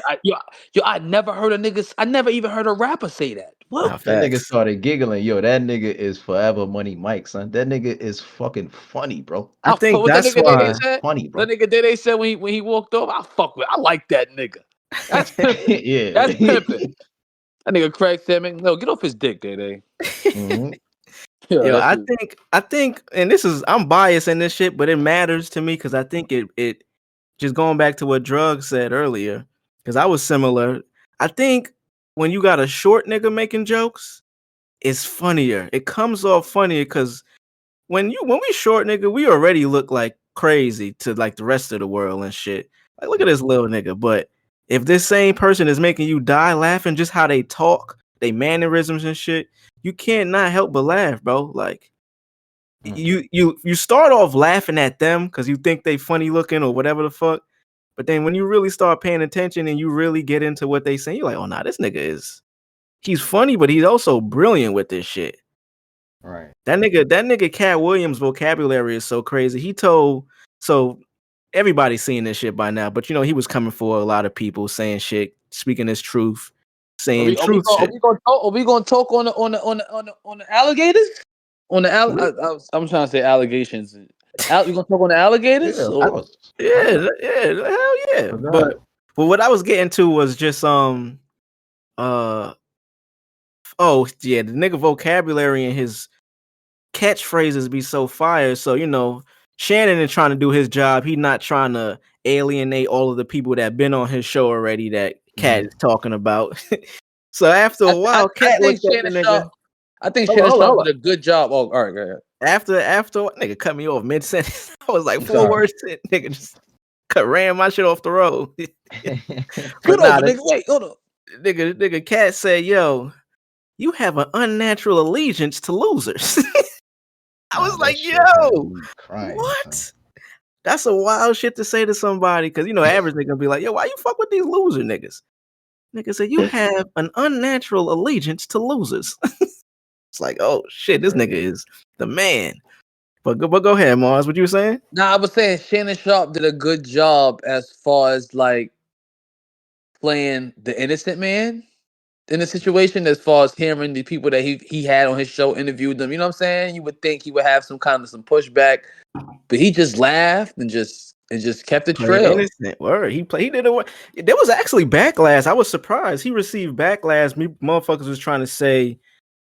I never heard a nigga. I never even heard a rapper say that. What? Nah, That nigga facts. started giggling. Yo, that nigga is forever money Mike, son. That nigga is fucking funny, bro. I think What that that's nigga Day why. said? Funny, That bro. nigga Day said when he walked over, I like that nigga. That's pimping. That's Yeah. pimping. That nigga Craig said, man, no, get off his dick, Day. hmm Yeah, Yo, that's I think, and this is I'm biased in this shit, but it matters to me because I think it just going back to what Drug said earlier, because I was similar. I think when you got a short nigga making jokes, it's funnier. It comes off funnier because when we short nigga, we already look like crazy to like the rest of the world and shit. Like, look at this little nigga. But if this same person is making you die laughing, just how they talk, they mannerisms and shit, you can't not help but laugh, bro. Like you start off laughing at them because you think they funny looking or whatever the fuck. But then when you really start paying attention and you really get into what they say, you're like, oh nah, this nigga he's funny, but he's also brilliant with this shit. Right. That nigga Cat Williams' vocabulary is so crazy. So everybody's seen this shit by now, but he was coming for a lot of people saying shit, speaking his truth, saying truth shit. are we gonna talk on the alligators? On the What? I'm trying to say allegations. You gonna talk on the Yeah, alligators? of I, Or course. Why not? yeah, hell yeah. Forgot. But what I was getting to was just oh yeah, the nigga vocabulary and his catchphrases be so fire. So Shannon is trying to do his job. He not trying to alienate all of the people that been on his show already that Katt is talking about. So after a while, Katt looked at the nigga. I think Hold on, Shannon hold on, Sharp hold on. did a good job. Oh, all right, go ahead. After nigga cut me off mid sentence. I was like 4 Sorry. words in, nigga just ran my shit off the road. Scoot nah, over, nigga. Wait, hold on. nigga Katt said, "Yo, you have an unnatural allegiance to losers." I was like, "Yo, what?" Son. That's a wild shit to say to somebody, because average nigga be like, "Yo, why you fuck with these loser niggas?" Nigga said, "You have an unnatural allegiance to losers." It's like, oh shit, this nigga is the man. But go ahead, Mars. What you were saying? Nah, I was saying Shannon Sharp did a good job as far as like playing the innocent man in the situation, as far as hearing the people that he had on his show, interviewed them. You know what I'm saying? You would think he would have some pushback, but he just laughed and just kept the Played trail. innocent. Word. He did it. There was actually backlash. I was surprised. He received backlash. Me motherfuckers was trying to say,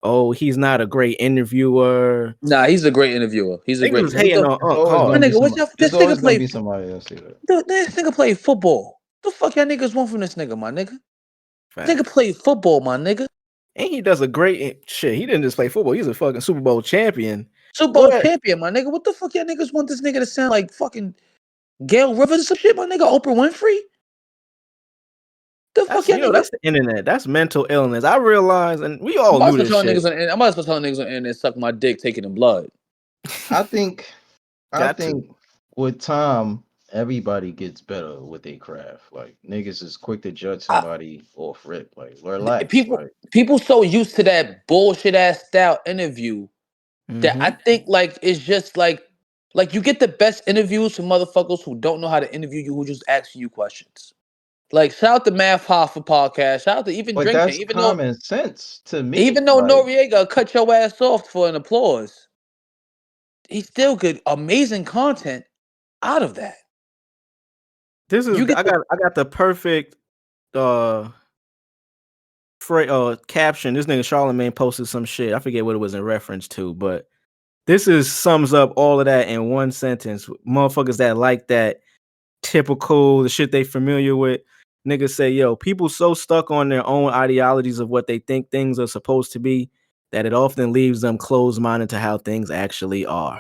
oh, he's not a great interviewer. Nah, he's a great interviewer. He's a Niggas great. was hating on Unc My hard. nigga, There's this always nigga gonna play? be somebody else say that. This nigga play football. The fuck y'all niggas want from this nigga, my nigga? Fact. Nigga play football, my nigga. And he does a great shit. He didn't just play football. He's a fucking Super Bowl champion. Super Bowl champion, my nigga. What the fuck y'all niggas want this nigga to sound like fucking Gail Rivers or some shit, my nigga? Oprah Winfrey? The fuck y'all niggas? That's the internet. That's mental illness. I realize, and we all knew this shit. I might as well tell niggas on the internet suck my dick, taking the blood. I think with time, everybody gets better with their craft. Like niggas is quick to judge somebody off rip. Like relax. People so used to that bullshit ass style interview that I think like it's just like you get the best interviews from motherfuckers who don't know how to interview you, who just ask you questions. Like shout out to Math Hoffa podcast. Shout out to even But Drink that's Champ. common sense to me. Even though like, Noriega cut your ass off for an applause, he still get amazing content out of that. This is I got the perfect caption. This nigga Charlamagne posted some shit. I forget what it was in reference to, but this sums up all of that in one sentence. Motherfuckers that like that typical, the shit they familiar with. Niggas say, yo, people so stuck on their own ideologies of what they think things are supposed to be that it often leaves them closed-minded to how things actually are.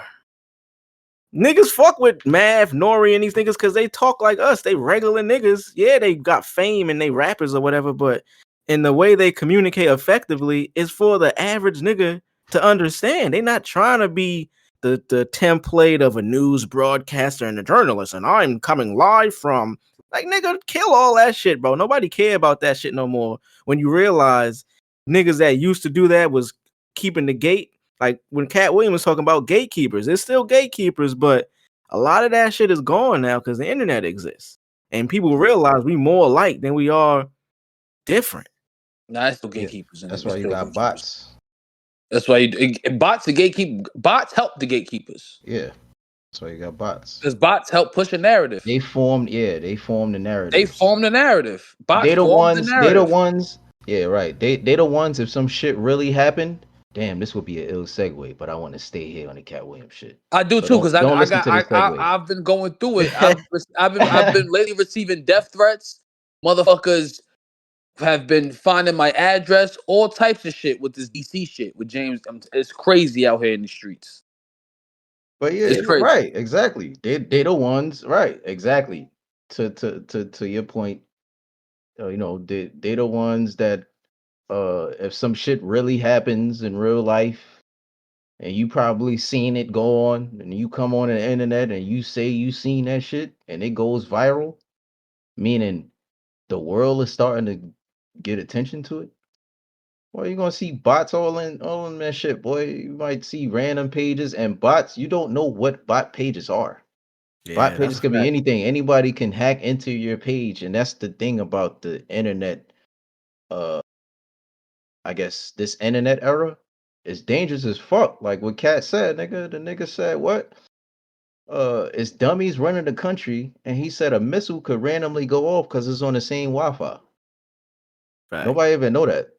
Niggas fuck with Mav, Nori, and these niggas because they talk like us. They regular niggas. Yeah, they got fame and they rappers or whatever, but in the way they communicate effectively is for the average nigga to understand. They not trying to be the template of a news broadcaster and a journalist, and I'm coming live from, like, nigga, kill all that shit, bro. Nobody care about that shit no more. When you realize niggas that used to do that was keeping the gate. Like when Katt Williams was talking about gatekeepers, there's still gatekeepers, but a lot of that shit is gone now because the internet exists. And people realize we more alike than we are different. Nah, it's still gatekeepers. That's why you got bots. That's why bots help the gatekeepers. Yeah. That's why you got bots. Because bots help push a narrative. They form the narrative. They form the narrative. Bots they the ones. Yeah, right. They the ones, if some shit really happened, damn, this would be an ill segue, but I want to stay here on the Katt Williams shit. I do too, because I've been going through it. I've been lately receiving death threats. Motherfuckers have been finding my address, all types of shit with this DC shit with James. It's crazy out here in the streets. But yeah, it's crazy. Right, exactly. They the ones, right, exactly. To your point, they the ones that if some shit really happens in real life and you probably seen it go on and you come on the internet and you say you seen that shit and it goes viral, meaning the world is starting to get attention to it. Well, you're gonna see bots all in that shit, boy. You might see random pages and bots. You don't know what bot pages are. Yeah, bot pages can be anything. Anybody can hack into your page, and that's the thing about the internet. I guess this internet era is dangerous as fuck. Like what Katt said, nigga. The nigga said what? It's dummies running the country, and he said a missile could randomly go off because it's on the same Wi-Fi. Right. Nobody even know that.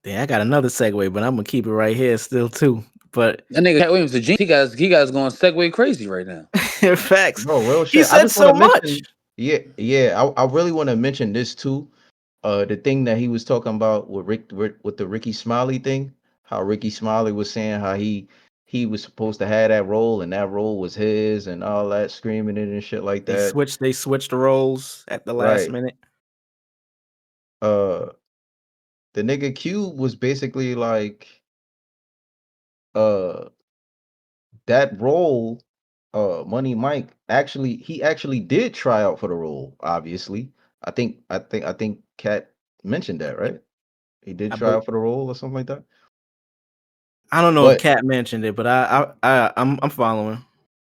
Yeah, I got another segue, but I'm gonna keep it right here still too. But that nigga Katt Williams, the genius, he got us going Segway crazy right now. facts. Bro, real He shit. I said just so want to much. mention, I really want to mention this too. The thing that he was talking about with with the Ricky Smiley thing, how Ricky Smiley was saying how he was supposed to have that role and that role was his and all that, screaming it and shit like They that. switched the roles at the last Right. minute. The nigga Cube was basically like, uh, that role, Money Mike he actually did try out for the role. Obviously, I think Kat mentioned that, right? He did try out for the role or something like that. I don't know if But Kat mentioned it, but I'm following.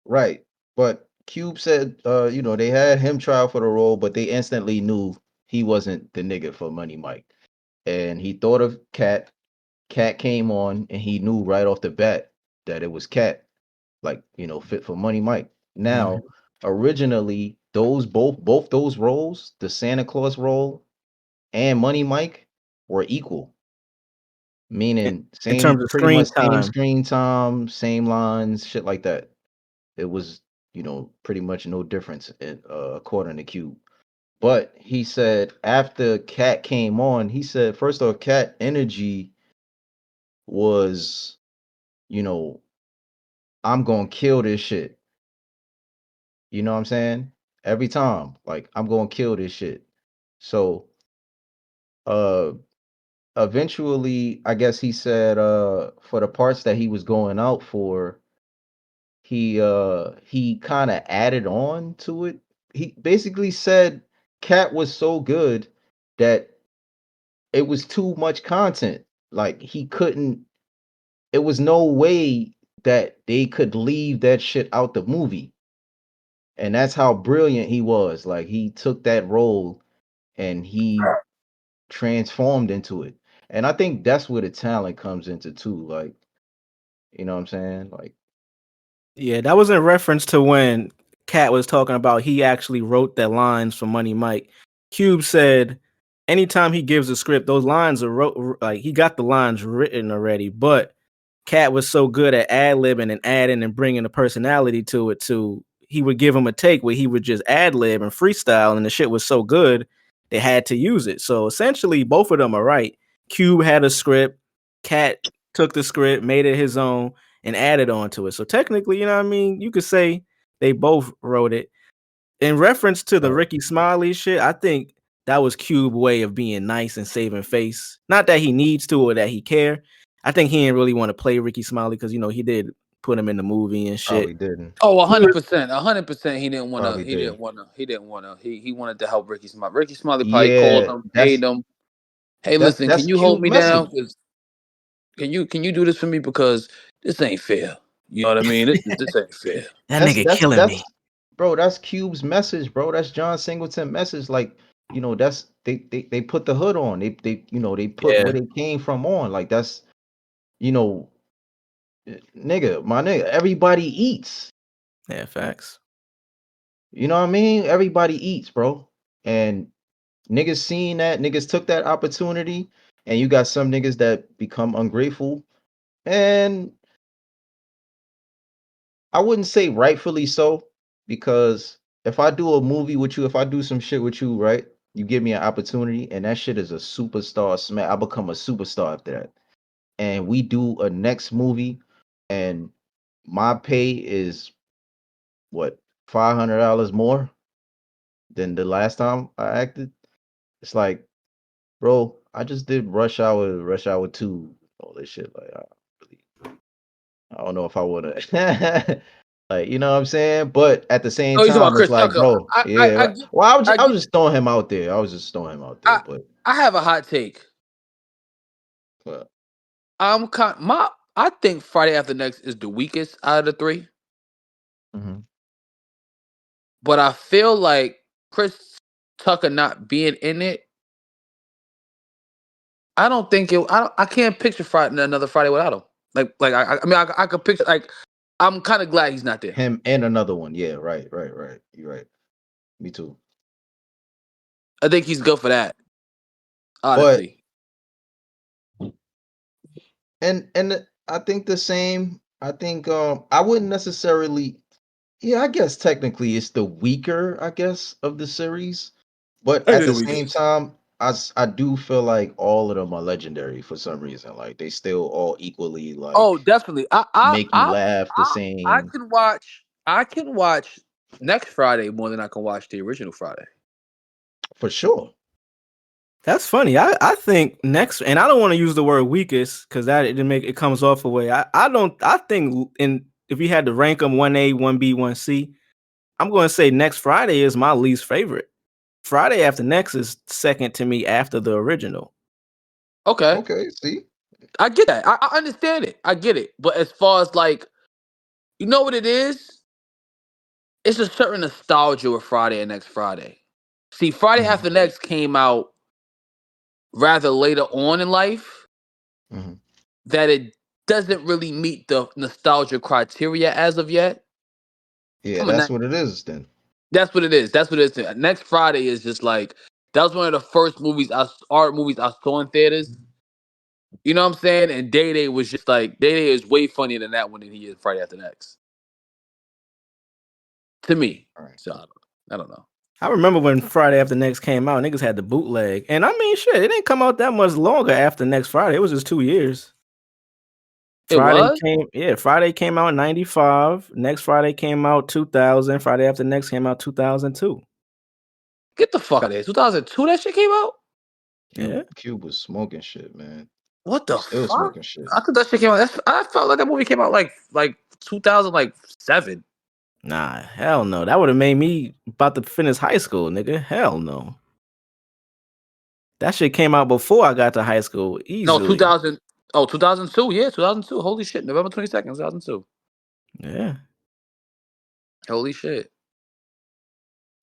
right, but Cube said, they had him try out for the role, but they instantly knew he wasn't the nigga for Money Mike, and he thought of Kat. Kat came on, and he knew right off the bat that it was Kat, like, fit for Money Mike. Now, originally, both those roles, the Santa Claus role and Money Mike, were equal, meaning In terms same, of pretty much screen same time, screen time, same lines, shit like that. It was, pretty much no difference according to Cube. But he said after Cat came on, he said first off, Cat energy was, you know, I'm gonna kill this shit. You know what I'm saying? Every time, like, I'm gonna kill this shit. So uh eventually, I guess he said for the parts that he was going out for, he kind of added on to it. He basically said Cat was so good that it was too much content. Like, he couldn't, it was no way that they could leave that shit out the movie. And that's how brilliant he was. Like, he took that role and he transformed into it. And I think that's where the talent comes into too. Like, you know what I'm saying? Like, yeah, that was in reference to when Kat was talking about he actually wrote the lines for Money Mike. Cube said anytime he gives a script, those lines are like he got the lines written already, but Cat was so good at ad-libbing and adding and bringing a personality to it too. He would give him a take where he would just ad-lib and freestyle, and the shit was so good they had to use it. So essentially, both of them are right. Cube had a script, Cat took the script, made it his own, and added on to it. So technically, you know what I mean? You could say they both wrote it. In reference to the right. Ricky Smiley shit, I think that was Cube's way of being nice and saving face. Not that he needs to or that he care. I think he didn't really want to play Ricky Smiley because he did put him in the movie and shit. Probably didn't. Oh, 100%, 100%. He didn't want to. Probably didn't. He didn't want to. He wanted to help Ricky Smiley. Ricky Smiley probably called Yeah, him, paid him. Hey, that's listen, that's can you hold cute me message. down? Can you do this for me because this ain't fair. You know what I mean? This ain't fair. That That's nigga that's killing that's me. bro, that's Cube's message, bro. That's John Singleton message. Like, that's they put the hood on. They put Yeah. where they came from on. Like, that's, you know, nigga, my nigga, everybody eats. Yeah, facts. You know what I mean? Everybody eats, bro. And niggas seen that, niggas took that opportunity, and you got some niggas that become ungrateful. And I wouldn't say rightfully so, because if I do a movie with you, if I do some shit with you, right? You give me an opportunity, and that shit is a superstar smack. I become a superstar after that. And we do a next movie, and my pay is what, $500 more than the last time I acted. It's like, bro, I just did Rush Hour 2, all this shit. Like, I don't know if I wanna like, you know what I'm saying? But at the same Oh, you talking about time, it's Chris like, Tucker? bro, yeah. Well, I was just throwing him out there. I was just throwing him out there, but I have a hot take. uh, I think Friday After Next is the weakest out of the three, mhm. but I feel like Chris Tucker not being in it. I don't think it. I can't picture another Friday without him. I mean, I could picture, like, I'm kind of glad he's not there. Him and another one. Yeah, right. You're right. Me too. I think he's good for that. But Honestly, and think the same. I think I wouldn't necessarily. Yeah, I guess technically it's the weaker, I guess, of the series. But I at did the we same get. time, I do feel like all of them are legendary for some reason. Like they still all equally Oh, like definitely. make you laugh the I same can watch. I can watch next Friday more than I can watch the original Friday. for sure. That's funny. I think next, and I don't want to use the word weakest because that it comes off away. I think if you had to rank them 1A, 1B, 1C, I'm going to say next Friday is my least favorite. Friday After Next is second to me after the original. Okay, Okay, see? I get that. I understand it. I get it. But as far as like, you know what it is? It's a certain nostalgia with Friday and Next Friday. See, Friday Mhm, After Next came out rather later on in life mhm. that it doesn't really meet the nostalgia criteria as of yet. Yeah, I'm a that's ni- what it is then. That's what it is. That's what it is. Next Friday is just like that was one of the first art movies I saw in theaters. You know what I'm saying? And Day Day was just like Day Day is way funnier than that one than he is Friday After Next to me. All right. So I don't know. I remember when Friday After Next came out, niggas had the bootleg. And I mean, shit, it didn't come out that much longer after Next Friday. It was just 2 years. It was. Friday came out in 95. Next Friday came out 2000. Friday After Next came out 2002. Get the fuck out of here. 2002 that shit came out? Yeah. Cube was smoking shit, man. What He's the still fuck? smoking shit. I thought that shit came out. I felt like that movie came out like 2007. Nah, hell no. That would have made me about to finish high school, nigga. Hell no. That shit came out before I got to high school, No, easily. 2000. Oh, 2002. Yeah, 2002. Holy shit. November 22nd, 2002. Yeah. Holy shit.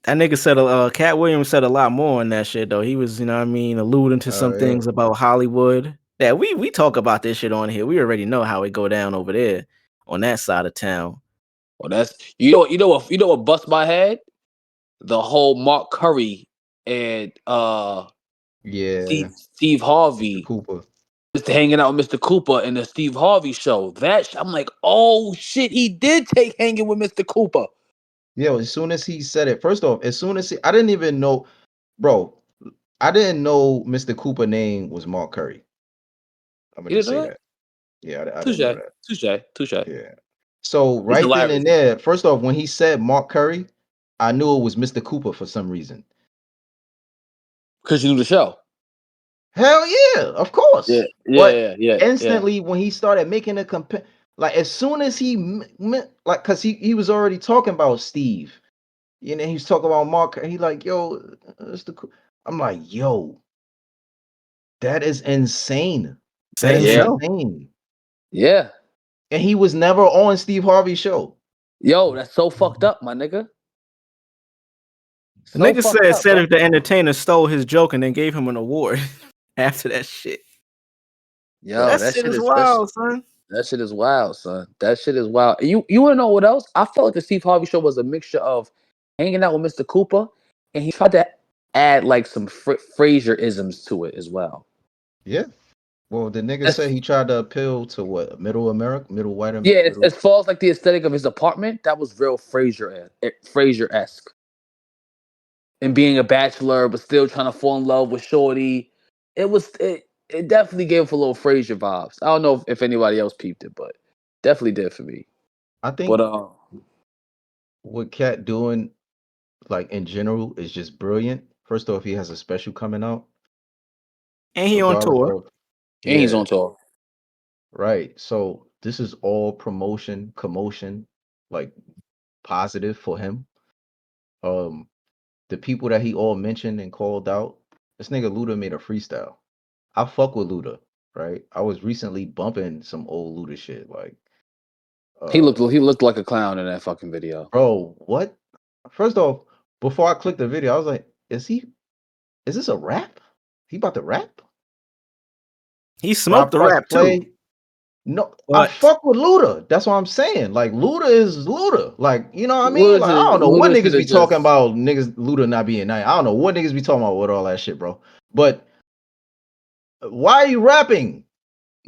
That nigga said, Katt Williams said a lot more on that shit, though. He was, you know what I mean, alluding to some Yeah. things about Hollywood. Yeah, we talk about this shit on here. We already know how it go down over there on that side of town. Well, that's you know what bust my head? The whole Mark Curry and Yeah. Steve Mr. Harvey Cooper. just hanging out with Mr. Cooper in the Steve Harvey show. I'm like, oh shit, he did take hanging with Mr. Cooper. Yo, as soon as he said it, first off, as soon as I didn't even know, bro, I didn't know Mr. Cooper name was Mark Curry. I'm gonna You just didn't say know that? that. Yeah, I didn't know Touche, that. touche. Yeah. So He's right then hilarious and there, first off, when he said Mark Curry, I knew it was Mr. Cooper for some reason. because you knew the show. Hell yeah, of course. But Yeah. instantly when he started making a compare, like as soon as like, cause he was already talking about Steve, you know, he was talking about Mark. He like, yo, I'm like, yo, that is insane. That Same is Yeah, show. insane. yeah. And he was never on Steve Harvey's show. Yo, that's so fucked up, my nigga. The So nigga fucked up, bro. Cedric the Entertainer stole his joke and then gave him an award after that shit. Yo, That that shit shit is is wild, son. that shit is wild, son. That shit is wild. You want to know what else? I felt like the Steve Harvey show was a mixture of hanging out with Mr. Cooper, and he tried to add like some Frasier isms to it as well. Yeah. Well, the nigga said That's, he tried to appeal to what, middle America, middle white yeah, middle. as far as like the aesthetic of his apartment, that was real Frasier esque, and being a bachelor but still trying to fall in love with Shorty. It definitely gave a little Frasier vibes. I don't know if anybody else peeped it, but definitely did for me. I But think what Cat doing, like in general, is just brilliant. First off, he has a special coming out, And he on regardless tour. of, and he's yeah, on tour. right. So this is all promotion, commotion, like positive for him. Um, the people that he all mentioned and called out, this nigga Luda made a freestyle. I fuck with Luda, right? I was recently bumping some old Luda shit, like, He uh, looked like a clown in that fucking video. bro, what? First off, before I clicked the video, I was like, is this a rap? He about to rap? He But I smoked the pressed rap too. play. No, I But fuck with Luda. That's what I'm saying. Like Luda is Luda. Like, you know what I mean? Like, I don't know what Luda should niggas have be talking just about niggas Luda not being nice. I don't know what niggas be talking about with all that shit, bro. But why are you rapping?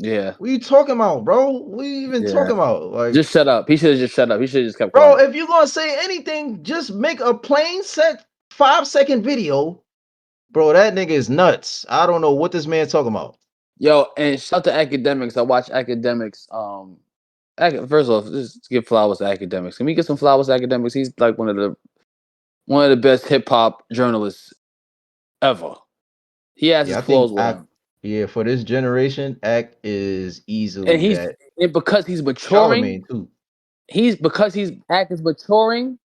Yeah. What are you talking about, bro? What are you even talking about? Like, Just shut up. He should have just shut up. He should have just kept bro, quiet. if you're gonna say anything, just make a plain set 5-second video. Bro, that nigga is nuts. I don't know what this man talking about. Yo, and shout to academics. I watch academics. First off, just give flowers to academics. Can we get some flowers to academics? He's like one of the best hip hop journalists ever. He has his Yeah, I think flaws with Act, him, yeah, for this generation, Act is and easily he's that. and because he's maturing. Charlemagne too. He's Act is maturing.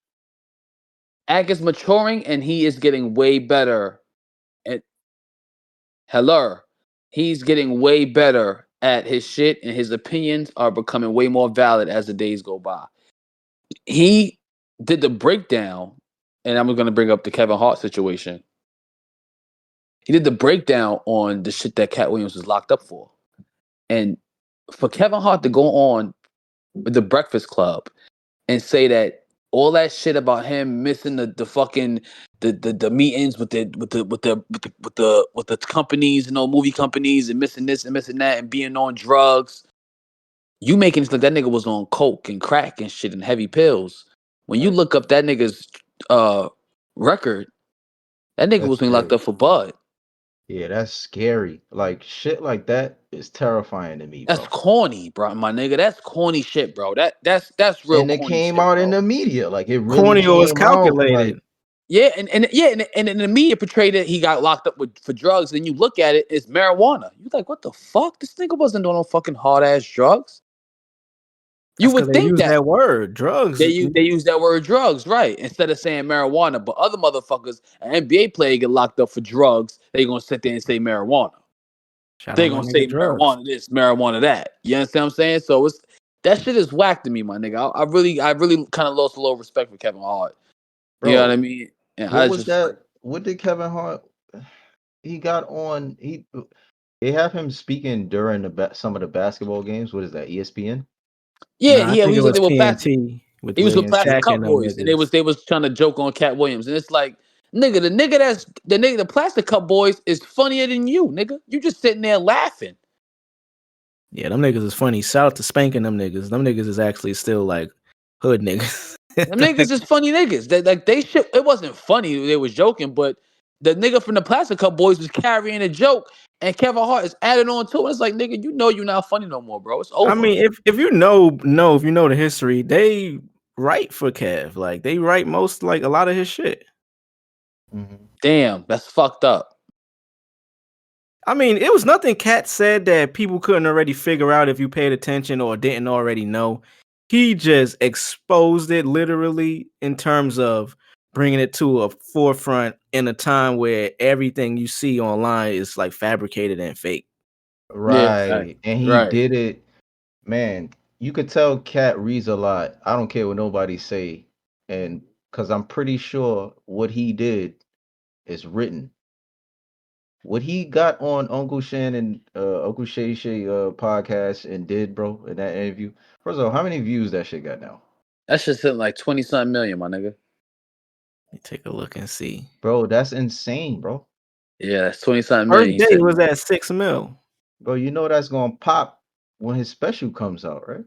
Act is maturing, and he is getting way better. At Hello, he's getting way better at his shit, and his opinions are becoming way more valid as the days go by. He did the breakdown, and I'm going to bring up the Kevin Hart situation. He did the breakdown on the shit that Katt Williams was locked up for, and for Kevin Hart to go on with the Breakfast Club and say that all that shit about him missing the fucking the meetings with the companies, movie companies, and missing this and missing that and being on drugs. You making it look like that nigga was on coke and crack and shit and heavy pills. When you Right. look up that nigga's record, that nigga That's was being locked scary. up for bud. Yeah, that's scary. Like shit like that is terrifying to me, That's bro. corny, bro, my nigga. That's corny shit, bro. That's real And it corny came shit, out in bro. the media. Like it really Corny or is came out. Like, calculated. Yeah, and the media portrayed it. He got locked up for drugs. And you look at it, it's marijuana. You like, what the fuck? This nigga wasn't doing no fucking hard ass drugs. You That's because would they think use that that word, drugs. they use that word drugs, right? Instead of saying marijuana. But other motherfuckers, an NBA player get locked up for drugs, they gonna sit there and say marijuana. Shout They out my gonna nigga say drugs. marijuana this, marijuana that. You understand what I'm saying? So it's that shit is whack to me, my nigga. I really kind of lost a little respect for Kevin Hart. You know what I bro, mean? And what I was just like, that? What did Kevin Hart? He got on. They have him speaking during some of the basketball games. What is that? ESPN? yeah, Nah, I yeah, think he it was was there with plastic. TNT with He was with Plastic Shaq Cup and them Boys, and niggas. they was trying to joke on Cat Williams, and it's like, nigga, the Plastic Cup Boys is funnier than you, nigga. You just sitting there laughing. Yeah, them niggas is funny. Shout out to spanking them niggas. Them niggas is actually still like hood niggas. Them niggas is funny niggas. They shit. It wasn't funny. They was joking, but the nigga from the Plastic Cup Boys was carrying a joke, and Kevin Hart is adding on to it. It's like, nigga, you know you're not funny no more, bro. It's I over. mean, if you if you know the history, they write for Kev. Like they write most like a lot of his shit. Mm-hmm. Damn, that's fucked up. I mean, it was nothing Cat said that people couldn't already figure out if you paid attention or didn't already know. He just exposed it literally in terms of bringing it to a forefront in a time where everything you see online is like fabricated and fake. Yeah, right. Right, and he Right. did it. Man, you could tell Cat reads a lot. I don't care what nobody say, and because I'm pretty sure what he did is written. What he got on Uncle Shay Shay podcast and did, bro, in that interview. First of all, how many views that shit got now? That shit's hitting like 20-something million, my nigga. Let me take a look and see. Bro, that's insane, bro. Yeah, that's 20-something million. First He day said, was at 6 mil. Bro, you know that's gonna pop when his special comes out, right?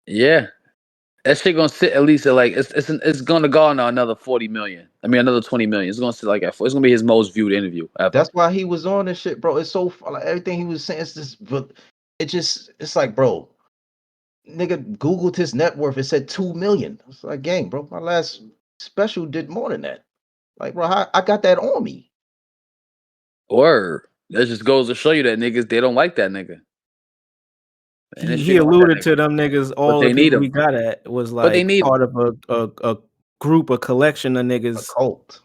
yeah, that shit gonna sit at least at like it's gonna go on another 40 million. I mean, another 20 million. It's gonna sit like it's gonna be his most viewed interview ever. That's why he was on this shit, bro. It's so like everything he was saying is just, but it's like, bro, nigga Googled his net worth. It said 2 million. It's like, gang, bro, my last special did more than that. Like, bro, I got that on me. Word. That just goes to show you that niggas they don't like that nigga. And this He shit don't like that alluded nigga. to them niggas. But All the they need people he him. got at was But they like need him. part of a group, a collection of A niggas. cult.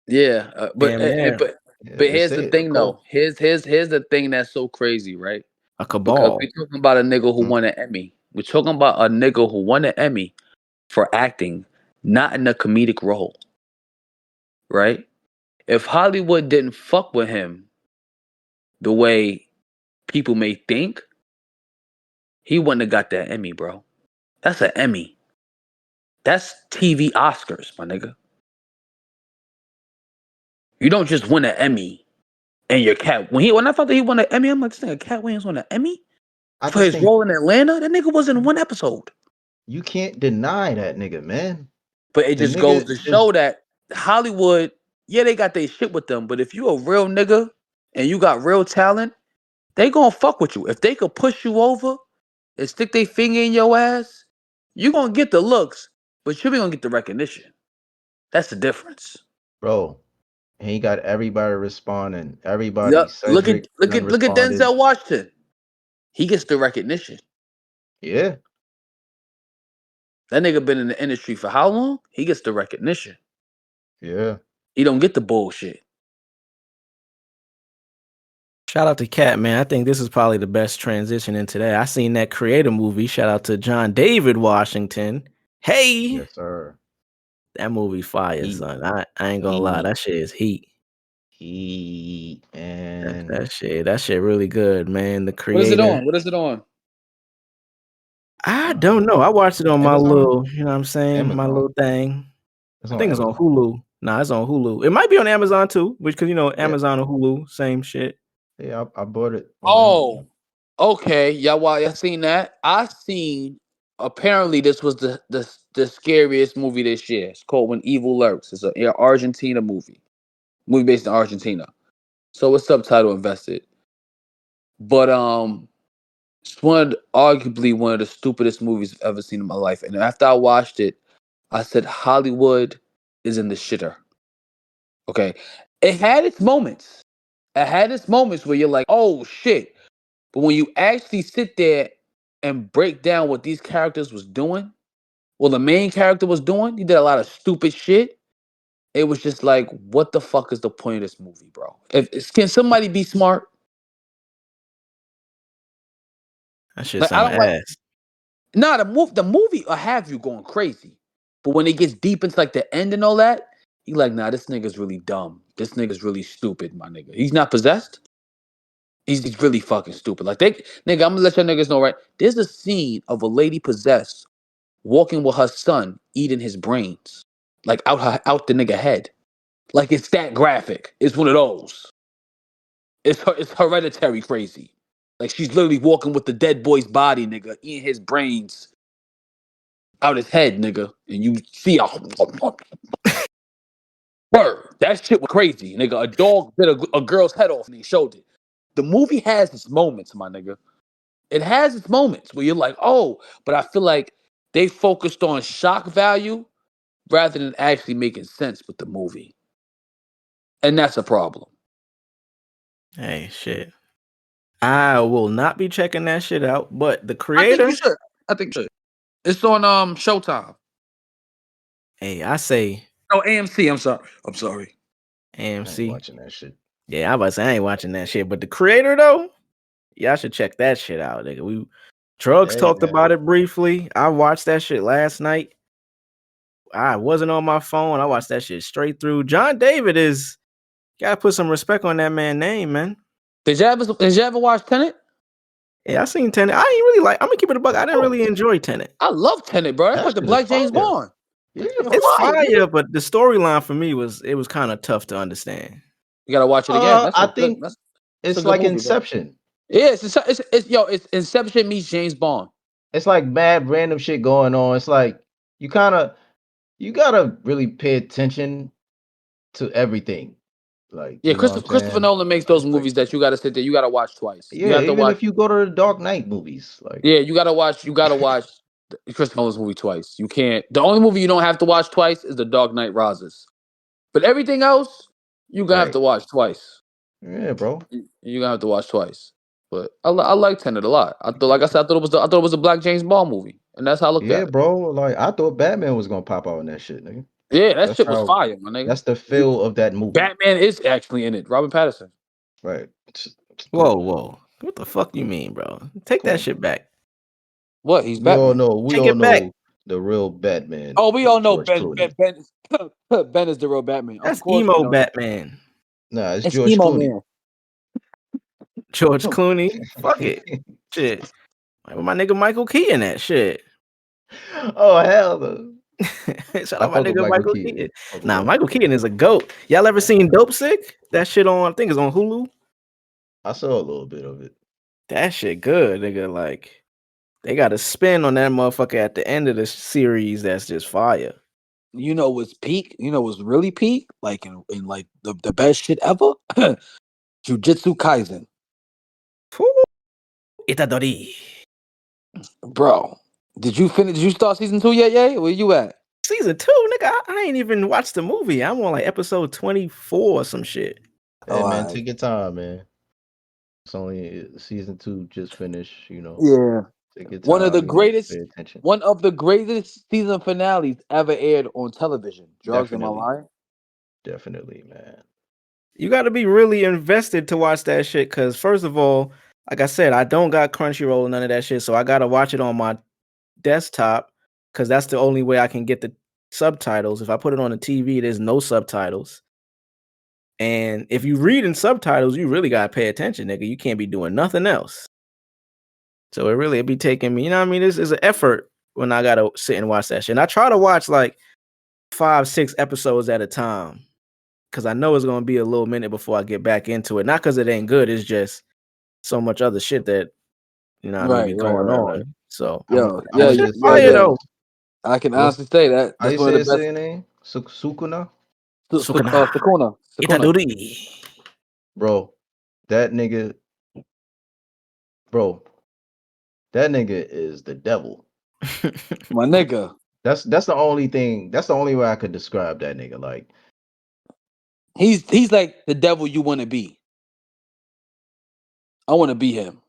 Yeah, Damn near Yeah, but they here's say the it, a thing though. cult. Here's the thing that's so crazy, right? a Because cabal. we're talking about a nigga who Mhm. won an Emmy. We're talking about a nigga who won an Emmy for acting, not in a comedic role, right? If Hollywood didn't fuck with him the way people may think, he wouldn't have got that Emmy, bro. That's an Emmy. That's TV Oscars, my nigga. You don't just win an Emmy and your cat. When I thought that he won an Emmy, I'm like, this nigga Katt Williams won an Emmy? I for just his think role in Atlanta. That nigga was in one episode. you can't deny that nigga, man. But it The just goes nigga to is show that Hollywood, yeah, they got their shit with them. But if you a real nigga and you got real talent, they gonna fuck with you. If they could push you over and stick their finger in your ass, you gonna get the looks, but you ain't gonna get the recognition. That's the difference. bro. And he got everybody responding. Everybody, Yep. Look at Cedric look done at look at responded. Denzel Washington. He gets the recognition. Yeah, That nigga been in the industry for how long? He gets the recognition. yeah. He don't get the bullshit. Shout out to Katt, man. I think this is probably the best transition into that. I seen that Creator movie. Shout out to John David Washington. Hey, Yes, sir. that movie fire, He son. I ain't gonna lie. That shit is heat. and That shit really good, man. The What is it Creator. on? What is it on? I don't know. I watched it on my Amazon? little, you know what I'm saying? My Amazon. little thing. It's I on think it's on Amazon. Hulu. Nah, it's on Hulu. It might be on Amazon too, because Yeah. Amazon and Hulu, same shit. Yeah, I bought it. On Oh, Amazon. okay. Y'all seen that? I seen. Apparently, this was the scariest movie this year. It's called When Evil Lurks. It's a Argentina movie based in Argentina. So it's subtitle invested. But it's arguably one of the stupidest movies I've ever seen in my life. And after I watched it, I said Hollywood is in the shitter. Okay, it had its moments. It had its moments where you're like, oh shit. But when you actually sit there and break down what these characters was doing, well, the main character was doing, he did a lot of stupid shit. It was just like, what the fuck is the point of this movie, bro? Can somebody be smart? That shit Like, I sound don't like. ass. Nah, the movie will have you going crazy. But when it gets deep into like the end and all that, you like, nah, this nigga's really dumb. This nigga's really stupid, my nigga. He's not possessed. He's really fucking stupid. Like nigga, I'm gonna let y'all niggas know, right? There's a scene of a lady possessed walking with her son, eating his brains, like out the nigga head. Like it's that graphic. It's one of those. It's hereditary crazy. Like she's literally walking with the dead boy's body, nigga, eating his brains out his head, nigga, and you see a bird. That shit was crazy, nigga. A dog bit a girl's head off and he showed it. The movie has its moments, my nigga. It has its moments where you're like, oh, but I feel like they focused on shock value rather than actually making sense with the movie. And that's a problem. Hey, shit. I will not be checking that shit out, but the I think Creator, you should. I think you should. It's on Showtime. hey, I say No, AMC. I'm sorry. I ain't AMC. watching that shit. Yeah, I about to say I ain't watching that shit, but the Creator though, y'all should check that shit out, nigga. Drugs Hey, talked man. about it briefly. I watched that shit last night. I wasn't on my phone. I watched that shit straight through. John David gotta put some respect on that man's name, man. Did you ever watch Tenet? Yeah, I seen Tenet. I ain't really like. I'm gonna keep it a buck. I didn't really enjoy Tenet. I love Tenet, bro. That's That like the shit is Black James fire. Bond. Yeah, It's Fire, fire, nigga. but the storyline for me was kind of tough to understand. You gotta watch it again. That's I a good. think That's it's a good like movie, bro. Inception. Yeah, it's Inception meets James Bond. It's like mad random shit going on. It's like you gotta really pay attention to everything. Like, Yeah, you know what I'm Christopher saying? Nolan makes those Like, movies that you gotta sit there. You gotta watch twice. You yeah, have to even watch. if you go to the Dark Knight movies, like, Yeah, you gotta watch. You gotta watch Christopher Nolan's movie twice. You can't. The only movie you don't have to watch twice is The Dark Knight Rises. But everything else, you gonna have right? to watch twice. Yeah, bro. You're gonna have to watch twice. But I like Tenet a lot. Like I said, I thought it was a Black James Bond movie, and that's how I looked Yeah, at it. bro. Like, I thought Batman was gonna pop out in that shit, nigga. Yeah, that That's shit was how. fire, my nigga. That's the feel of that movie, Batman is actually in it. Robert Pattinson. right? Come Whoa, on, man. whoa. What the fuck you mean, bro? Take Come that on, shit man. back. What? He's We all Batman. know. We Take all it back. know the real Batman. Oh, we is all know George Clooney. Ben is the real Batman. Of That's course, we emo know that. Batman. Nah, it's It's George emo Clooney. man. George Clooney. Fuck it. Shit. Like, with my nigga Michael Keaton that shit. Oh hell no! Shout I out my fuck with nigga Michael Michael Keaton. Keaton. Fuck with Nah, Michael Keaton is a goat. Y'all ever seen Dope Sick? That shit on, I think it's on Hulu. I saw a little bit of it. That shit good, nigga. Like they got a spin on that motherfucker at the end of the series. That's just fire. You know what's peak? You know what's really peak? Like in like the best shit ever? Jujutsu Kaisen. Itadori. Bro. Did you start season 2 yet, yay? Where you at? Season 2, nigga. I ain't even watched the movie. I'm on like episode 24 or some shit. Hey, man, Alright. take your time, man. It's only season 2 just finished, you know. Yeah. Take your One of the time, you know, greatest pay attention. season finales ever aired on television. Drugs, am I Definitely. lying? Definitely, man. You got to be really invested to watch that shit. Because first of all, like I said, I don't got Crunchyroll or none of that shit, so I got to watch it on my desktop because that's the only way I can get the subtitles. If I put it on the TV, there's no subtitles. And if you read in subtitles, you really gotta pay attention, nigga. You can't be doing nothing else. So it be taking me, you know what I mean? This is an effort when I gotta sit and watch that shit. And I try to watch like 5-6 episodes at a time. Cause I know it's gonna be a little minute before I get back into it. Not cause it ain't good, it's just so much other shit that you know what I mean be going on. So Yo, I'm yeah, gonna that shit just fire say though. I can what's honestly say that how that's you one say of the best. your name? Sukuna? Sukuna. Itadori. Bro, that nigga, bro, that nigga is the devil. My nigga. That's the only thing. That's the only way I could describe that nigga. Like, He's like the devil you want to be. I want to be him.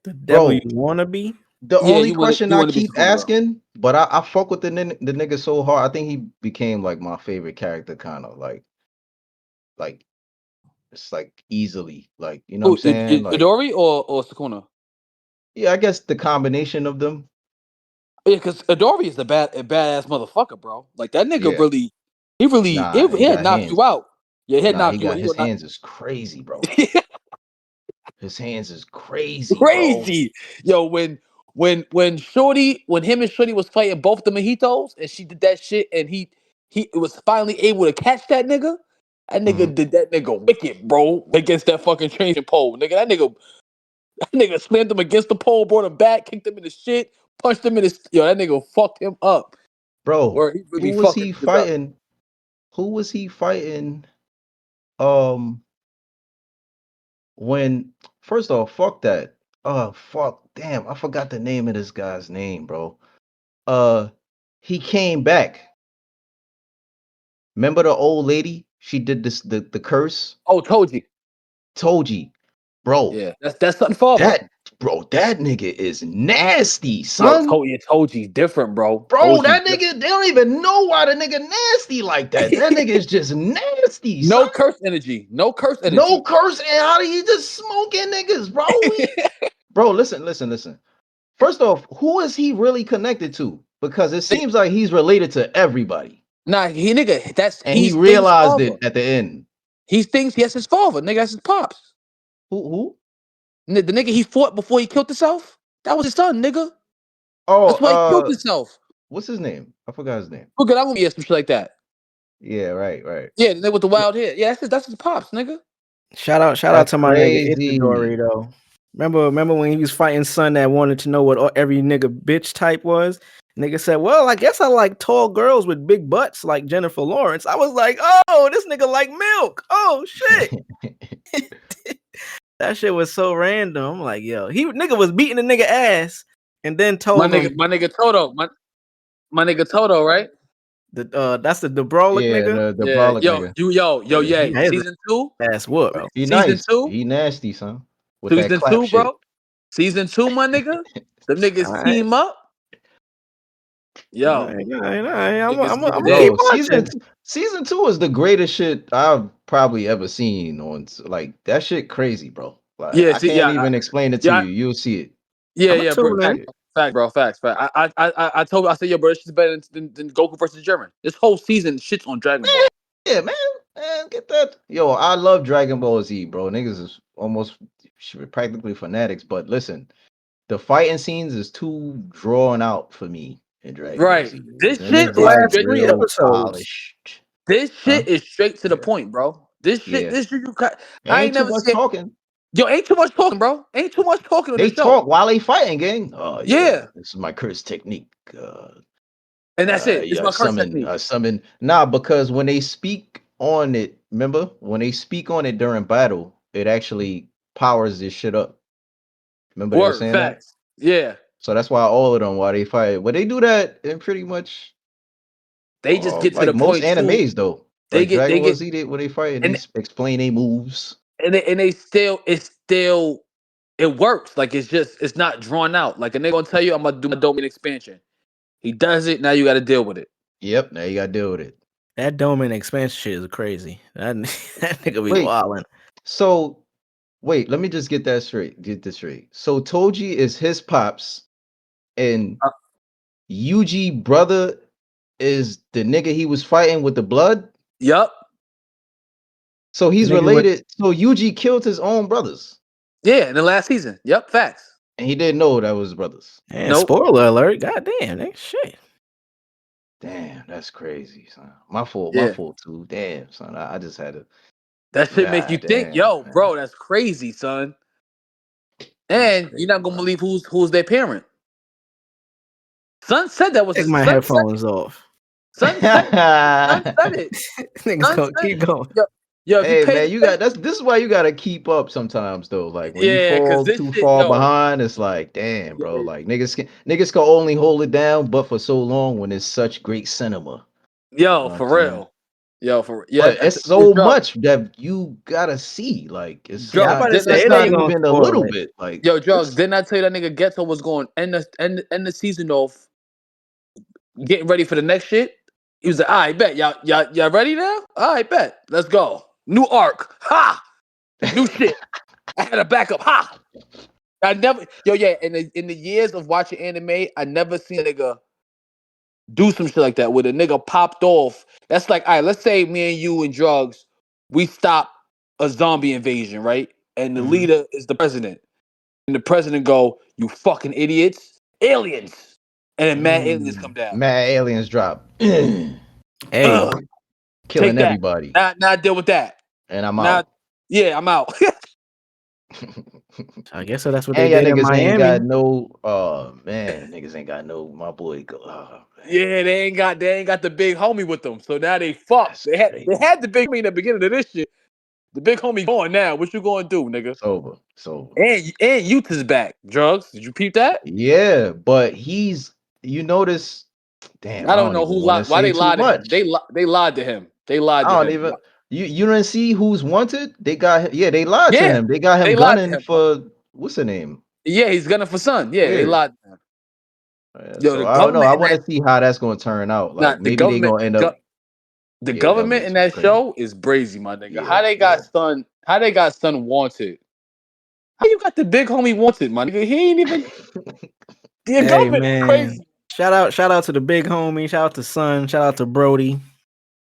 The devil you bro, wanna be? the Yeah, only question you I want to be keep Sukuna, bro. asking, but I fuck with the nigga so hard. I think he became like my favorite character, kind of like it's like easily, like you know what I'm Who, saying? Like, Midori or Sukuna? yeah, I guess the combination of them. Yeah, because Adori is a badass motherfucker, bro. Like that nigga Yeah, nah, he he had got knock you hands. out. Yeah, he had Nah, knock you out. He his gonna knock hands is crazy, bro. His hands is you crazy, bro. crazy. Yo, when him and Shorty was fighting both the mojitos and she did that shit and he was finally able to catch that nigga. That nigga Mhm. did that nigga wicked, bro, against that fucking training pole. That nigga slammed him against the pole, brought him back, kicked him in the shit, punched him in his that nigga fucked him up. Bro, Where he who really was fucking he niggas up. fighting? Who was he fighting? Um, when first off, fuck that. Fuck, damn, I forgot the name of this guy's name, bro. Uh, he came back. Remember the old lady? She did this the curse. Oh, Toji. Toji, bro. Yeah, that's something father. That nigga is nasty, Yo, son. Toji's different, bro. Bro, Toji's that different. nigga, they don't even know why the nigga nasty like that. That nigga is just nasty, son. No curse energy. No curse No energy. curse, and how do you just smoking niggas, bro? Bro, listen. First off, who is he really connected to? Because it seems like he's related to everybody. Nah, And he he's Thing's realized father. it at the end. He thinks that's his father, nigga. That's his pops. Who? The nigga he fought before he killed himself. That was his son, nigga. Oh, That's why he killed himself. what's his name? I forgot his name. Look at that movie, some shit like that. Yeah, right. Yeah, the nigga with the wild hair. Yeah, that's his pops, nigga. Shout out That's to my nigga crazy. Itadori though. Remember when he was fighting son that wanted to know what every nigga bitch type was? Nigga said, "Well, I guess I like tall girls with big butts like Jennifer Lawrence." I was like, "Oh, this nigga like milk." Oh shit. That shit was so random. I'm like, yo, he nigga was beating the nigga ass and then told him My nigga Toto, right? that's the Brolic Yeah, nigga. the Yeah, brolic nigga. He yay. had his Season 2, ass whooped, bro. He season nice. 2, He nasty, son. With that season clap 2, shit. bro. Season 2, my nigga. Them All niggas right. team up. All Yo, right. I'm niggas gonna get it keep in. Bro, watching. season 2 is the greatest shit I've probably ever seen on like that shit crazy, bro. Like Yeah, I see, can't even explain it to yeah, you. You'll see it. I'm gonna yeah, bro. tune You'll see in. it. Fact, bro. Facts. I said, yo, bro, this shit's better than Goku versus German. This whole season shits on Dragon Ball. Yeah, man, get that. Yo, I love Dragon Ball Z, bro. Niggas is almost practically fanatics, but listen, the fighting scenes is too drawn out for me in Dragon Ball Right. Z. This And shit it's is like Last straight to 3 the real episodes. polished. This Huh? shit is straight to the Yeah. point, bro. This shit, Yeah. this shit, It I ain't ain't too never much seen. talking. Yo, ain't too much talking, bro. Ain't too much talking on They the show. talk while they fighting, gang. Oh Yeah. this is my curse technique. And that's it. It's Yeah, my curse technique. summon. Nah, because when they speak on it, remember when they speak on it during battle, it actually powers this shit up. Remember they were Word, saying that? facts. Yeah. So that's why all of them, while they fight, but they do that in pretty much They just get to like the most point too. animes though. They Like get Dragon Ball Z, when they fight and they and explain their moves. they still it works. Like it's not drawn out. Like a nigga gonna tell you I'm gonna do my domain expansion. He does it, now you gotta deal with it. Yep, now you gotta deal with it. That domain expansion shit is crazy. That nigga be Wait. wildin'. So wait, let me just get this straight. So Toji is his pops, and Yuji brother is the nigga he was fighting with the blood. Yup. So he's Nigga related. So Yuji killed his own brothers, Yeah, in the last season. Yup, facts. and he didn't know that was his brothers. Man, Nope. spoiler alert. God damn, that shit. Damn, that's crazy, son. My fault. Yeah. My fault too. Damn, son. I just had to. That shit make you think, Damn, yo, man. bro, that's crazy, son. And crazy, you're not gonna bro. believe who's their parent. Son said that was Take his my son headphones off. Son said it. Niggas Son gonna said keep it. going. Yo, if you Hey pay man, you got this is why you gotta keep up sometimes though. Like when you Yeah, 'cause fall this too shit, far yo. behind, it's like, damn, bro. Yeah. Like niggas can only hold it down, but for so long when it's such great cinema. You know Yo, what for I'm saying? real. Yo, for yeah, But it's so much that you gotta see. Like it's Yeah, I'm drugs. about to Didn't I say it's it tell not ain't you? gonna even a spoil little it. bit. Like Yo, drugs. Didn't I tell you that nigga Ghetto was going end the season off, getting ready for the next shit? He was like, all right, bet. Y'all ready now? All right, bet. Let's go. New arc. Ha! New shit. I had a backup. Ha! I never yeah, in the years of watching anime, I never seen a nigga do some shit like that with a nigga popped off. That's like, all right, let's say me and you and drugs, we stop a zombie invasion, right? And the leader is the president. And the president go, you fucking idiots, aliens. And then mad aliens come down. mad aliens drop. Hey, Killing Take that. everybody. Now deal with that. And I'm Now, out. yeah, I'm out. I guess so. That's what they And y'all did in niggas ain't Miami. got no man, niggas ain't got no my boy go. Oh, man. Yeah, they ain't got the big homie with them. So now they fucked. That's They had the big homie in the beginning of this shit. The big homie going now. What you going to do, nigga? It's over. It's over. And Youth is back. Drugs. Did you peep that? Yeah, but you notice. Damn, I I don't don't know even who want to lied. Why say they too lied to him? much. They lied to him. They lied I to don't him. even. You didn't see who's wanted. They got they lied to Yeah, him. They got him they lied to gunning him. for what's the name? Yeah, he's gunning for son. Yeah, they Yeah. lied to him. Yo, So the I don't know. government I in want that to see how that's going to turn out. Like the maybe they government going to end up. the Yeah, government in government's that crazy. show is brazy, my nigga. Yeah, How they got son wanted? How you got the big homie wanted, my nigga? He ain't even the Hey government is man, crazy. shout out to the big homie. Shout out to Son. Shout out to Brody.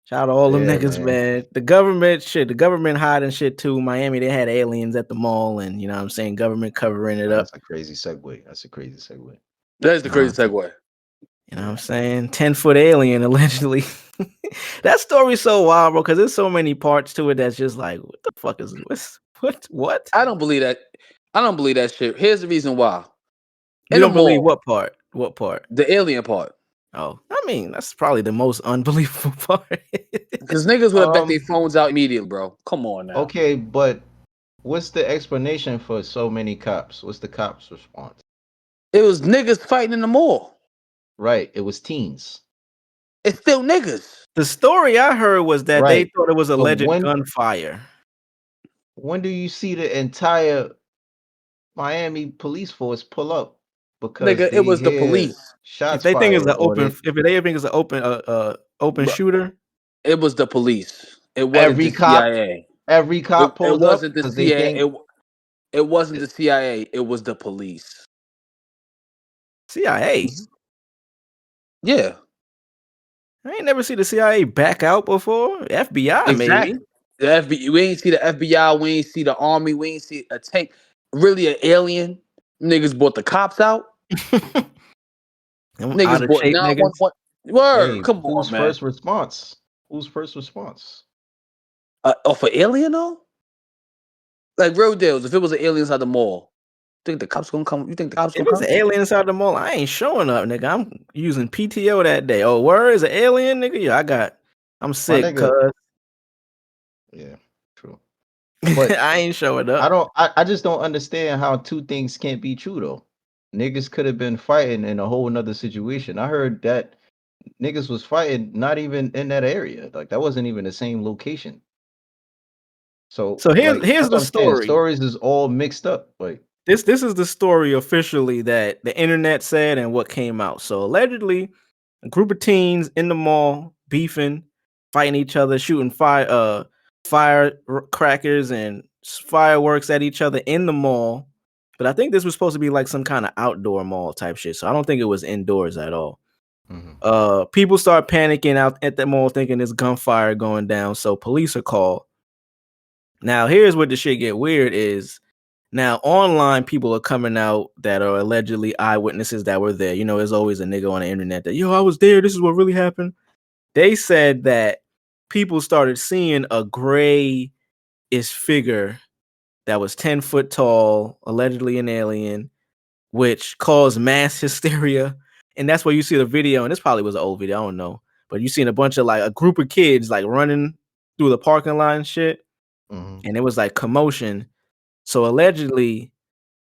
Shout out to all them Yeah, niggas, man. man. The government hiding shit too. Miami, they had aliens at the mall, and you know what I'm saying, government covering it up. That's a crazy segue. That is the crazy segue. You know what I'm saying? 10-foot alien allegedly. That story's so wild, bro, because there's so many parts to it that's just like, what the fuck is what? I don't believe that. I don't believe that shit. Here's the reason why. You don't believe what part? What part? The alien part. Oh, I mean, that's probably the most unbelievable part. Because niggas would have bet their phones out immediately, bro. Come on now. Okay, but what's the explanation for so many cops? What's the cops' response? It was niggas fighting in the mall. Right, it was teens. It's still niggas. The story I heard was that they Right. thought it was But alleged when- gunfire. When do you see the entire Miami police force pull up? Because Nigga, they it was the hear police. If shots they think it's fired, an open, if they think it's an open Bro. shooter, It was the police. It wasn't every the cop, CIA. every cop It pulled up wasn't the because they CIA. think It wasn't the CIA. It was the police. CIA. Yeah. I ain't never seen the CIA back out before. FBI, Exactly. maybe. The FBI. We ain't see the FBI. We ain't see the army. We ain't see a tank. Really, an alien. Niggas brought the cops out. Them out Niggas of brought shape niggas. 911. Word. hey, Come who's on, man. first response? Who's first response? For alien though? Like real deals. If it was an alien inside the mall, think the cops gonna come? You think the cops If gonna it's come? an alien inside the mall, I ain't showing up, nigga. I'm using PTO that day. Oh, where is an alien, nigga? Yeah, I'm sick, nigga- cuz. Yeah, true. But I ain't showing up. I just don't understand how two things can't be true though. Niggas could have been fighting in a whole nother situation. I heard that niggas was fighting not even in that area. Like that wasn't even the same location. So here's like, here's that's the what I'm saying. story. Stories is all mixed up. Like This is the story officially that the internet said and what came out. So allegedly, a group of teens in the mall beefing, fighting each other, shooting firecrackers and fireworks at each other in the mall. But I think this was supposed to be like some kind of outdoor mall type shit. So I don't think it was indoors at all. People start panicking out at the mall thinking there's gunfire going down. So police are called. Now, here's where the shit get weird is now online people are coming out that are allegedly eyewitnesses that were there. You know, there's always a nigga on the internet that, yo, I was there. This is what really happened. They said that people started seeing a gray-ish figure that was 10 foot tall, allegedly an alien, which caused mass hysteria. And that's where you see the video. And this probably was an old video. I don't know. But you seen a bunch of like a group of kids like running through the parking lot and shit. And it was like commotion. So allegedly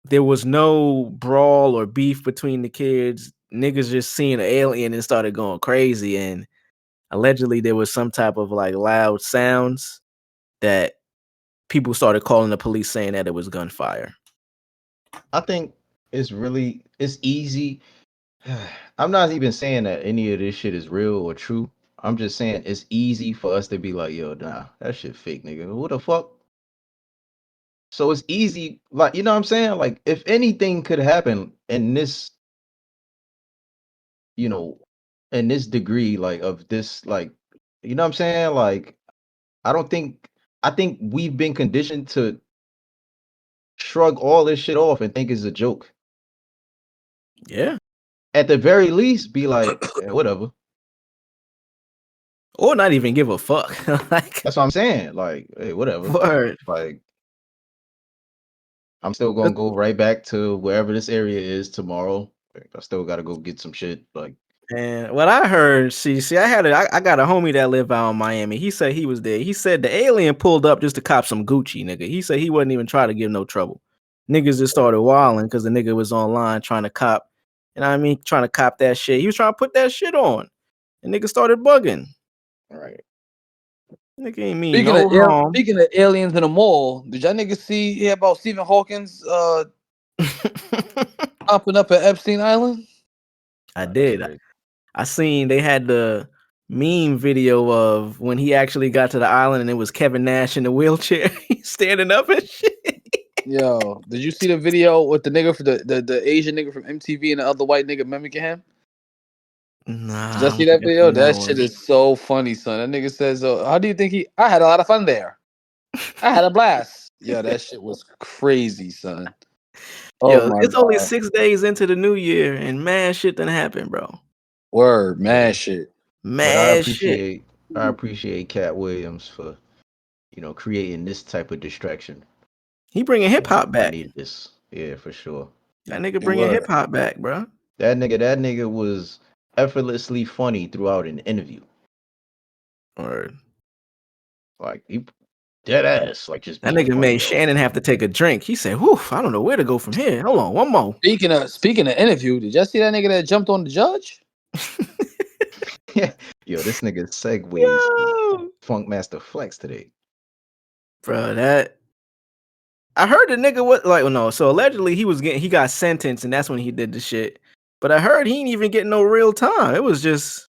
there was no brawl or beef between the kids. Niggas just seen an alien and started going crazy. And allegedly there was some type of like loud sounds that people started calling the police saying that it was gunfire. I think it's easy. I'm not even saying that any of this shit is real or true. I'm just saying it's easy for us to be like, yo, nah, that shit fake, nigga. What the fuck? So it's easy, like, you know what I'm saying? Like, if anything could happen in this, you know, in this degree, like, of this, like, you know what I'm saying? Like, I think we've been conditioned to shrug all this shit off and think it's a joke. Yeah. At the very least, be like, yeah, whatever. Or not even give a fuck. Like, that's what I'm saying. Like, hey, whatever. Word. Like, I'm still gonna go right back to wherever this area is tomorrow. I still gotta go get some shit. Like, and what I heard, see, I got a homie that live out in Miami. He said he was there. He said the alien pulled up just to cop some Gucci, nigga. He said he wasn't even trying to give no trouble. Niggas just started wilding because the nigga was online trying to cop, you know what I mean? Trying to cop that shit. He was trying to put that shit on. And niggas started bugging. all right. Nigga ain't mean no harm. Speaking of aliens in the mall, did y'all niggas hear about Stephen Hawkins popping up at Epstein Island? I did. I seen they had the meme video of when he actually got to the island and it was Kevin Nash in the wheelchair standing up and shit. Yo, did you see the video with the nigga for the Asian nigga from MTV and the other white nigga mimicking him? Nah. Did you see that video? That shit is so funny, son. That nigga says, how do you think I had a lot of fun there. I had a blast. Yeah, that shit was crazy, son. Oh, yo, my it's God. only 6 days into the new year and mad shit done happened, bro. Word, mad shit. Mad shit. I appreciate Katt Williams for, you know, creating this type of distraction. He bringing hip hop back. I need this. Yeah, for sure. That nigga bringing hip hop back, bro. That nigga was effortlessly funny throughout an interview. Word. Like, he dead ass. Like, just that nigga made Shannon have to take a drink. He said, "Whew, I don't know where to go from here. Hold on, one more." Speaking of interview, did y'all see that nigga that jumped on the judge? Yo, this nigga segues Funk Master Flex today. Bro, that I heard the nigga was like, well, no. So allegedly he got sentenced, and that's when he did the shit. But I heard he ain't even getting no real time. It was just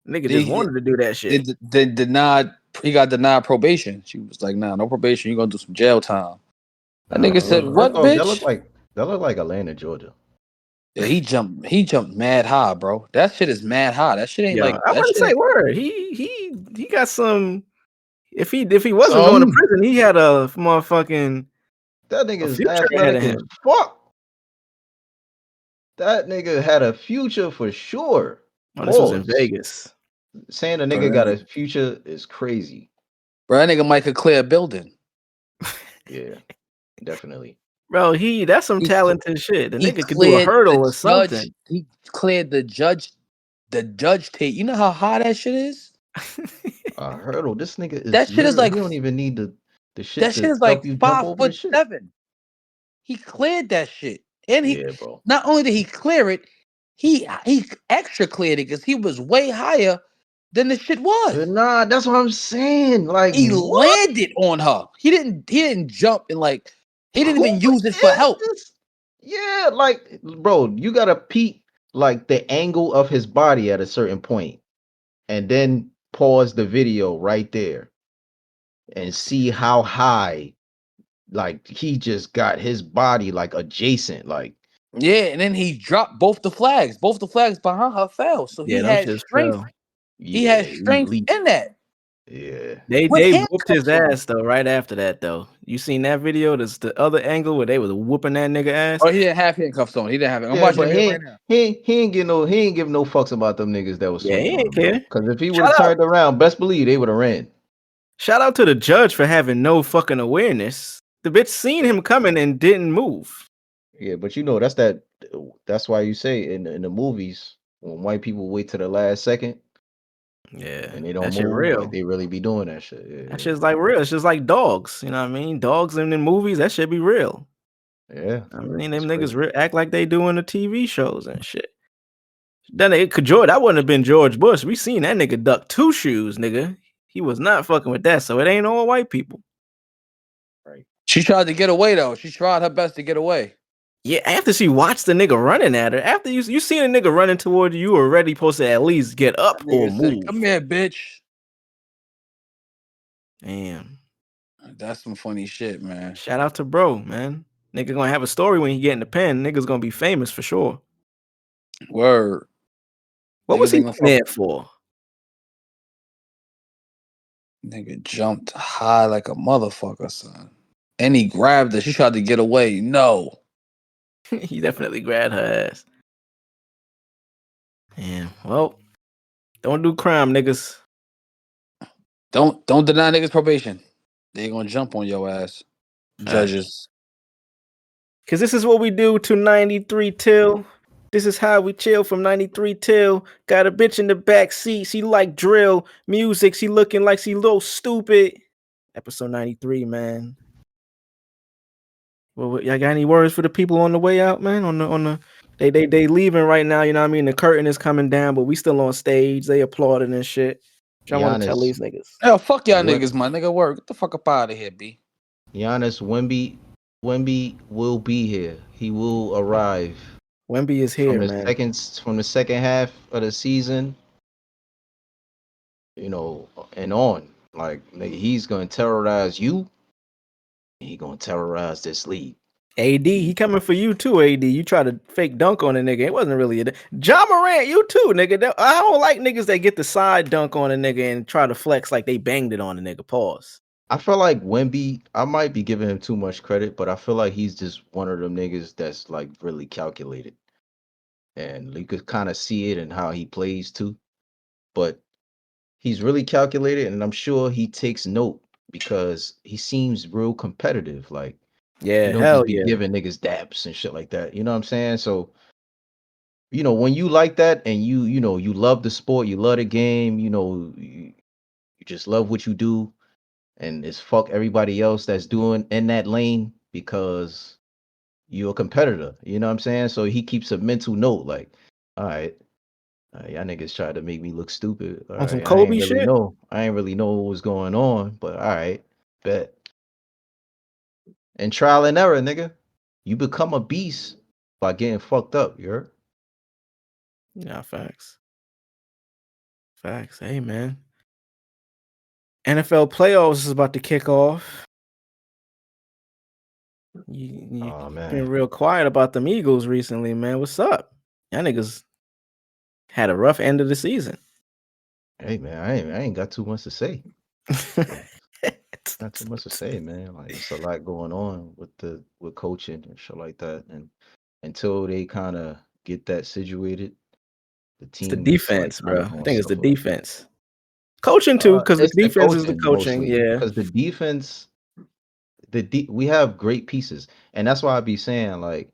nigga just wanted to do that shit. He got denied probation. She was like, "Nah, no probation. You gonna do some jail time." That nigga said, "What, bitch?" That looked like Atlanta, Georgia. Yeah, he jumped mad high, bro. That shit is mad high. That shit ain't like. I wouldn't say word. He got some. If he wasn't going to prison, he had a motherfucking. That nigga's athletic as fuck. That nigga had a future for sure. Oh, this was in Vegas. Saying a nigga got a future is crazy. Bro, that nigga might could clear a building. Yeah. Definitely. Bro, that's some He- talented shit. The He nigga could do a cleared hurdle the or something. judge. He cleared the judge tape. You know how high that shit is? Hurdle. This nigga is That shit is literally. like He don't even need the shit that shit to is like help you jump over the shit. 5'7". He cleared that shit, and he Yeah, bro. not only did he clear it, he extra cleared it because he was way higher than the shit was. Nah, that's what I'm saying. Like, He what? landed on her. He didn't jump and like he didn't Who even use it for is help. this? Yeah, like, bro, you gotta peep like the angle of his body at a certain point, and then pause the video right there and see how high, like, he just got his body like adjacent, like. Yeah, and then he dropped both the flags. Both the flags behind her fell. So Yeah, he them had shits strength. fell. He had Yeah, strength elite. in that. Yeah. They With whooped his handcuffs on. ass though. Right after that though, you seen that video? That's the other angle where they was whooping that nigga ass. Oh, he didn't have handcuffs on. He didn't have it. I'm Yeah, watching but the video right now. he ain't give no fucks about them niggas that was Yeah, he swinging on ain't him, bro. care. Because if he would Shout have out. turned around, best believe they would have ran. Shout out to the judge for having no fucking awareness. The bitch seen him coming and didn't move. Yeah, but you know that's why you say in the movies when white people wait to the last second Yeah, and they that don't shit move, real. like they really be doing that shit. Yeah, That shit's like real. It's just like dogs. You know what I mean? Dogs in the movies, that shit be real. yeah. I mean, It's them niggas crazy. act like they do in the TV shows and shit. Then it could George. That wouldn't have been George Bush. We seen that nigga duck 2 shoes, nigga. He was not fucking with that. So it ain't all white people. Right. She tried to get away though. She tried her best to get away. Yeah, after she watched the nigga running at her, after you seen a nigga running toward you, you were already supposed to at least get up That or nigga said, move. "Come here, bitch." Damn. That's some funny shit, man. Shout out to bro, man. Nigga gonna have a story when he get in the pen. Nigga's gonna be famous for sure. Word. What was Niggas he ain't gonna fuck- there for? Nigga jumped high like a motherfucker, son. And he grabbed her. She tried to get away. No. He definitely grabbed her ass. Yeah, well, don't do crime, niggas. Don't deny niggas probation. They gonna jump on your ass. Judges. Cause this is what we do to 93 till. This is how we chill from 93 till. Got a bitch in the back seat. She like drill music. She looking like she little stupid. Episode 93, man. Well, y'all got any words for the people on the way out, man? On the they leaving right now, you know what I mean? The curtain is coming down, but we still on stage. They applauding and shit. I want to tell these niggas. Hell, fuck y'all What? niggas, my nigga. Work. Get the fuck up out of here, B. Giannis Wemby will be here. He will arrive. Wemby is here, man. From the second half of the season, you know, and on. Like, nigga, he's gonna terrorize you. He gonna terrorize this league. AD, he coming for you too, AD. You try to fake dunk on a nigga. It wasn't really a John Morant, you too, nigga. I don't like niggas that get the side dunk on a nigga and try to flex like they banged it on a nigga. Pause. I feel like Wemby, I might be giving him too much credit, but I feel like he's just one of them niggas that's like really calculated. And you could kind of see it in how he plays too. But he's really calculated, and I'm sure he takes note because he seems real competitive. Like, yeah, he don't hell just be yeah. giving niggas daps and shit like that. You know what I'm saying? So, you know, when you like that and you know, you love the sport, you love the game, you know, you just love what you do, and it's fuck everybody else that's doing in that lane because you're a competitor. You know what I'm saying? So he keeps a mental note, like, all right, y'all niggas tried to make me look stupid. All On some right, Kobe shit. I ain't really know what was going on, but all right, bet. And trial and error, nigga. You become a beast by getting fucked up, you heard? Yeah, facts. Facts. Hey, man. NFL playoffs is about to kick off. You Oh, man. been real quiet about them Eagles recently, man. What's up? Y'all niggas had a rough end of the season. Hey, man, I ain't got too much to say. Not too much to say, man. Like, it's a lot going on with coaching and shit like that. And until they kind of get that situated, the It's team the is, defense, like, kinda bro. I gonna think it's the suffer. defense. Coaching too, because the It's the defense is the coaching coaching. mostly Yeah. because the defense we have great pieces, and that's why I be saying like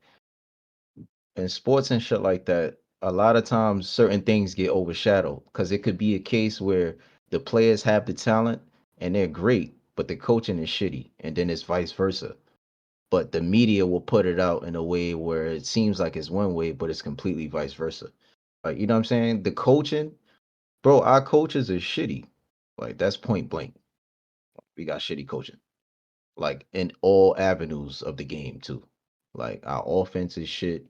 in sports and shit like that. A lot of times, certain things get overshadowed because it could be a case where the players have the talent and they're great, but the coaching is shitty, and then it's vice versa. But the media will put it out in a way where it seems like it's one way, but it's completely vice versa. Like, you know what I'm saying? The coaching, bro, our coaches are shitty. Like, that's point blank. We got shitty coaching. Like, in all avenues of the game, too. Like, our offense is shit.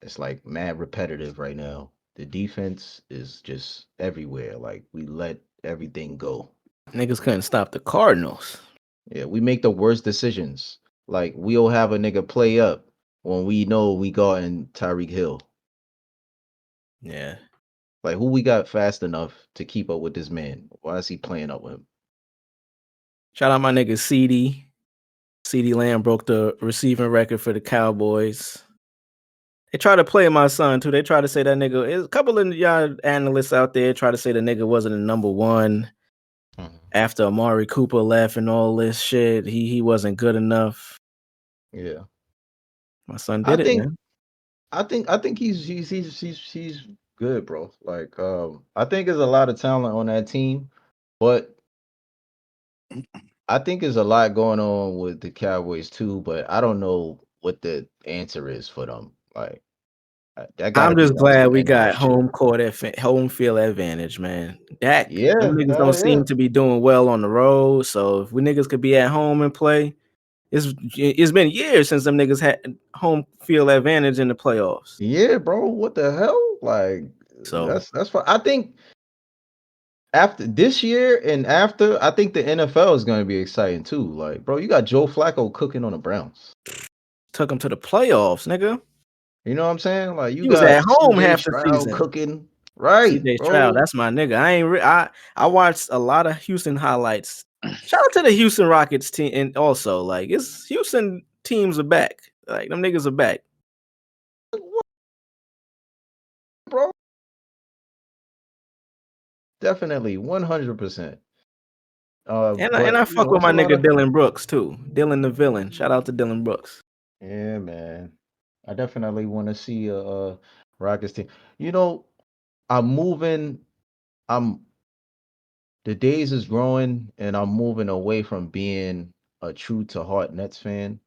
It's like mad repetitive right now. The defense is just everywhere. Like, we let everything go. Niggas couldn't stop the Cardinals. Yeah, we make the worst decisions. Like, we'll have a nigga play up when we know we got in Tyreek Hill. Yeah. Like, who we got fast enough to keep up with this man? Why is he playing up with him? Shout out my nigga CD. CD Lamb broke the receiving record for the Cowboys. They try to play my son too. They try to say that nigga. There's a couple of y'all analysts out there try to say the nigga wasn't a number one after Amari Cooper left and all this shit. He wasn't good enough. Yeah, My son I did it, think man. I think he's good, bro. Like, I think there's a lot of talent on that team, but I think there's a lot going on with the Cowboys too. But I don't know what the answer is for them. Like, that got to I'm be just down to glad the we end of the got shit. home field advantage, man. Dak, them Yeah, niggas hell don't yeah. seem to be doing well on the road. So if we niggas could be at home and play, it's been years since them niggas had home field advantage in the playoffs. Yeah, bro. What the hell? Like, So that's fine. I think after this year and after, I think the NFL is going to be exciting too. Like, bro, you got Joe Flacco cooking on the Browns. took them to the playoffs, nigga. You know what I'm saying? Like, you He was at got home CJ half the Stroud season. cooking, right, CJ Stroud, bro? that's my nigga. I watched a lot of Houston highlights. Shout out to the Houston Rockets team, and also like it's Houston teams are back. Like them niggas are back. Bro, definitely 100%. And I But fuck with it's my a lot nigga of Dylan Brooks too. Dylan the villain. Shout out to Dylan Brooks. yeah, man. I definitely want to see a Rockets team. You know, I'm moving. I'm the days is growing, and I'm moving away from being a true to heart Nets fan.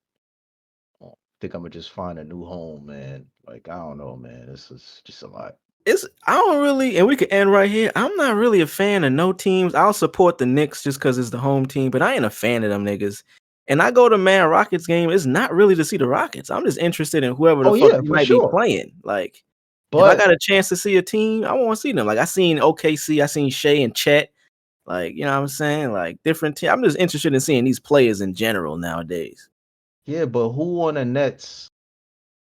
I think I'm gonna just find a new home, man. Like, I don't know, man. This is just a lot. I don't really, and we could end right here. I'm not really a fan of no teams. I'll support the Knicks just because it's the home team, but I ain't a fan of them niggas. And I go to Man Rockets game. It's not really to see the Rockets. I'm just interested in whoever the Oh fuck yeah, they for might be sure. playing. Like, if I But got a chance to see a team, I want to see them. Like, I seen OKC, I seen Shea and Chet. Like, you know what I'm saying? Like, different team. I'm just interested in seeing these players in general nowadays. yeah, but who on the Nets?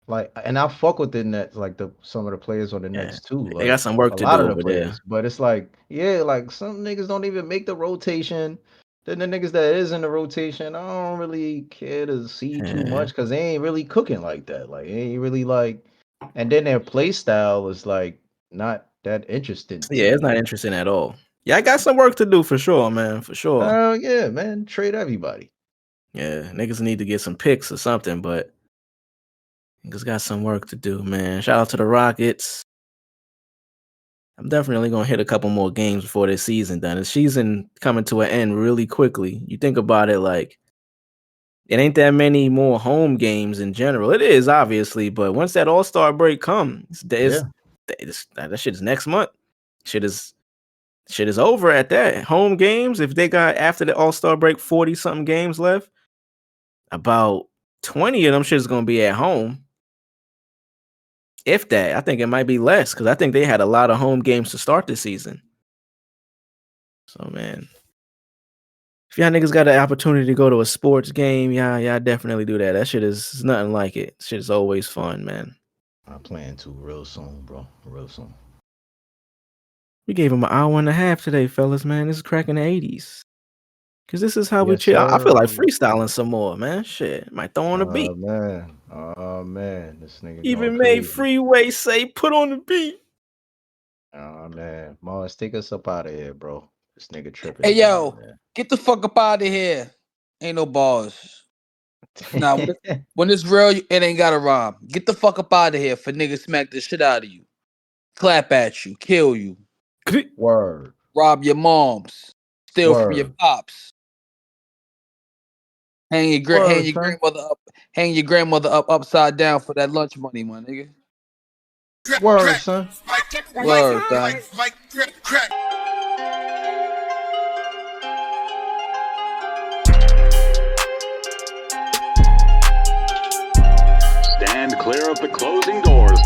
Like, and I fuck with the Nets, like some of the players on the Yeah, Nets too, they got like some work a to lot do of the over there. players. But it's like, yeah, like some niggas don't even make the rotation. Then the niggas that is in the rotation, I don't really care to see too Yeah. much because they ain't really cooking like that. Like, they ain't really like, and then their play style is like not that interesting to Yeah, it's me. not interesting at all. Yeah, I got some work to do for sure, man. For sure. Oh yeah, man, trade everybody. Yeah, niggas need to get some picks or something, but niggas got some work to do, man. Shout out to the Rockets. I'm definitely gonna hit a couple more games before this season done. The season coming to an end really quickly. You think about it, like it ain't that many more home games in general. It is obviously, but once that All-Star break comes, Yeah, that shit is next month. Shit is over at that. Home games, if they got after the All-Star break 40 something games left, about 20 of them shit is gonna be at home. If that, I think it might be less because I think they had a lot of home games to start the season. So man, if y'all niggas got the opportunity to go to a sports game, y'all definitely do that. That shit is nothing like it. Shit is always fun, man. I plan to real soon, bro. Real soon. We gave him an hour and a half today, fellas, man. This is cracking the 80s. Cause this is how we Yes, chill. I feel like sir. freestyling some more, man. Shit. Might throw on a beat. Oh man, this nigga going Even made crazy. Freeway say put on the beat. Oh man, Mars, take us up out of here, bro. This nigga tripping Hey again, yo, man. get the fuck up out of here Ain't no bars. Nah, when it's real, it ain't got a rhyme. Get the fuck up out of here for niggas smack the shit out of you. Clap at you, kill you. Word. Rob your moms. Steal from your Word. pops. Hang your grandmother up upside down for that lunch money, my nigga. Word, son. Word, son. Stand clear of the closing doors,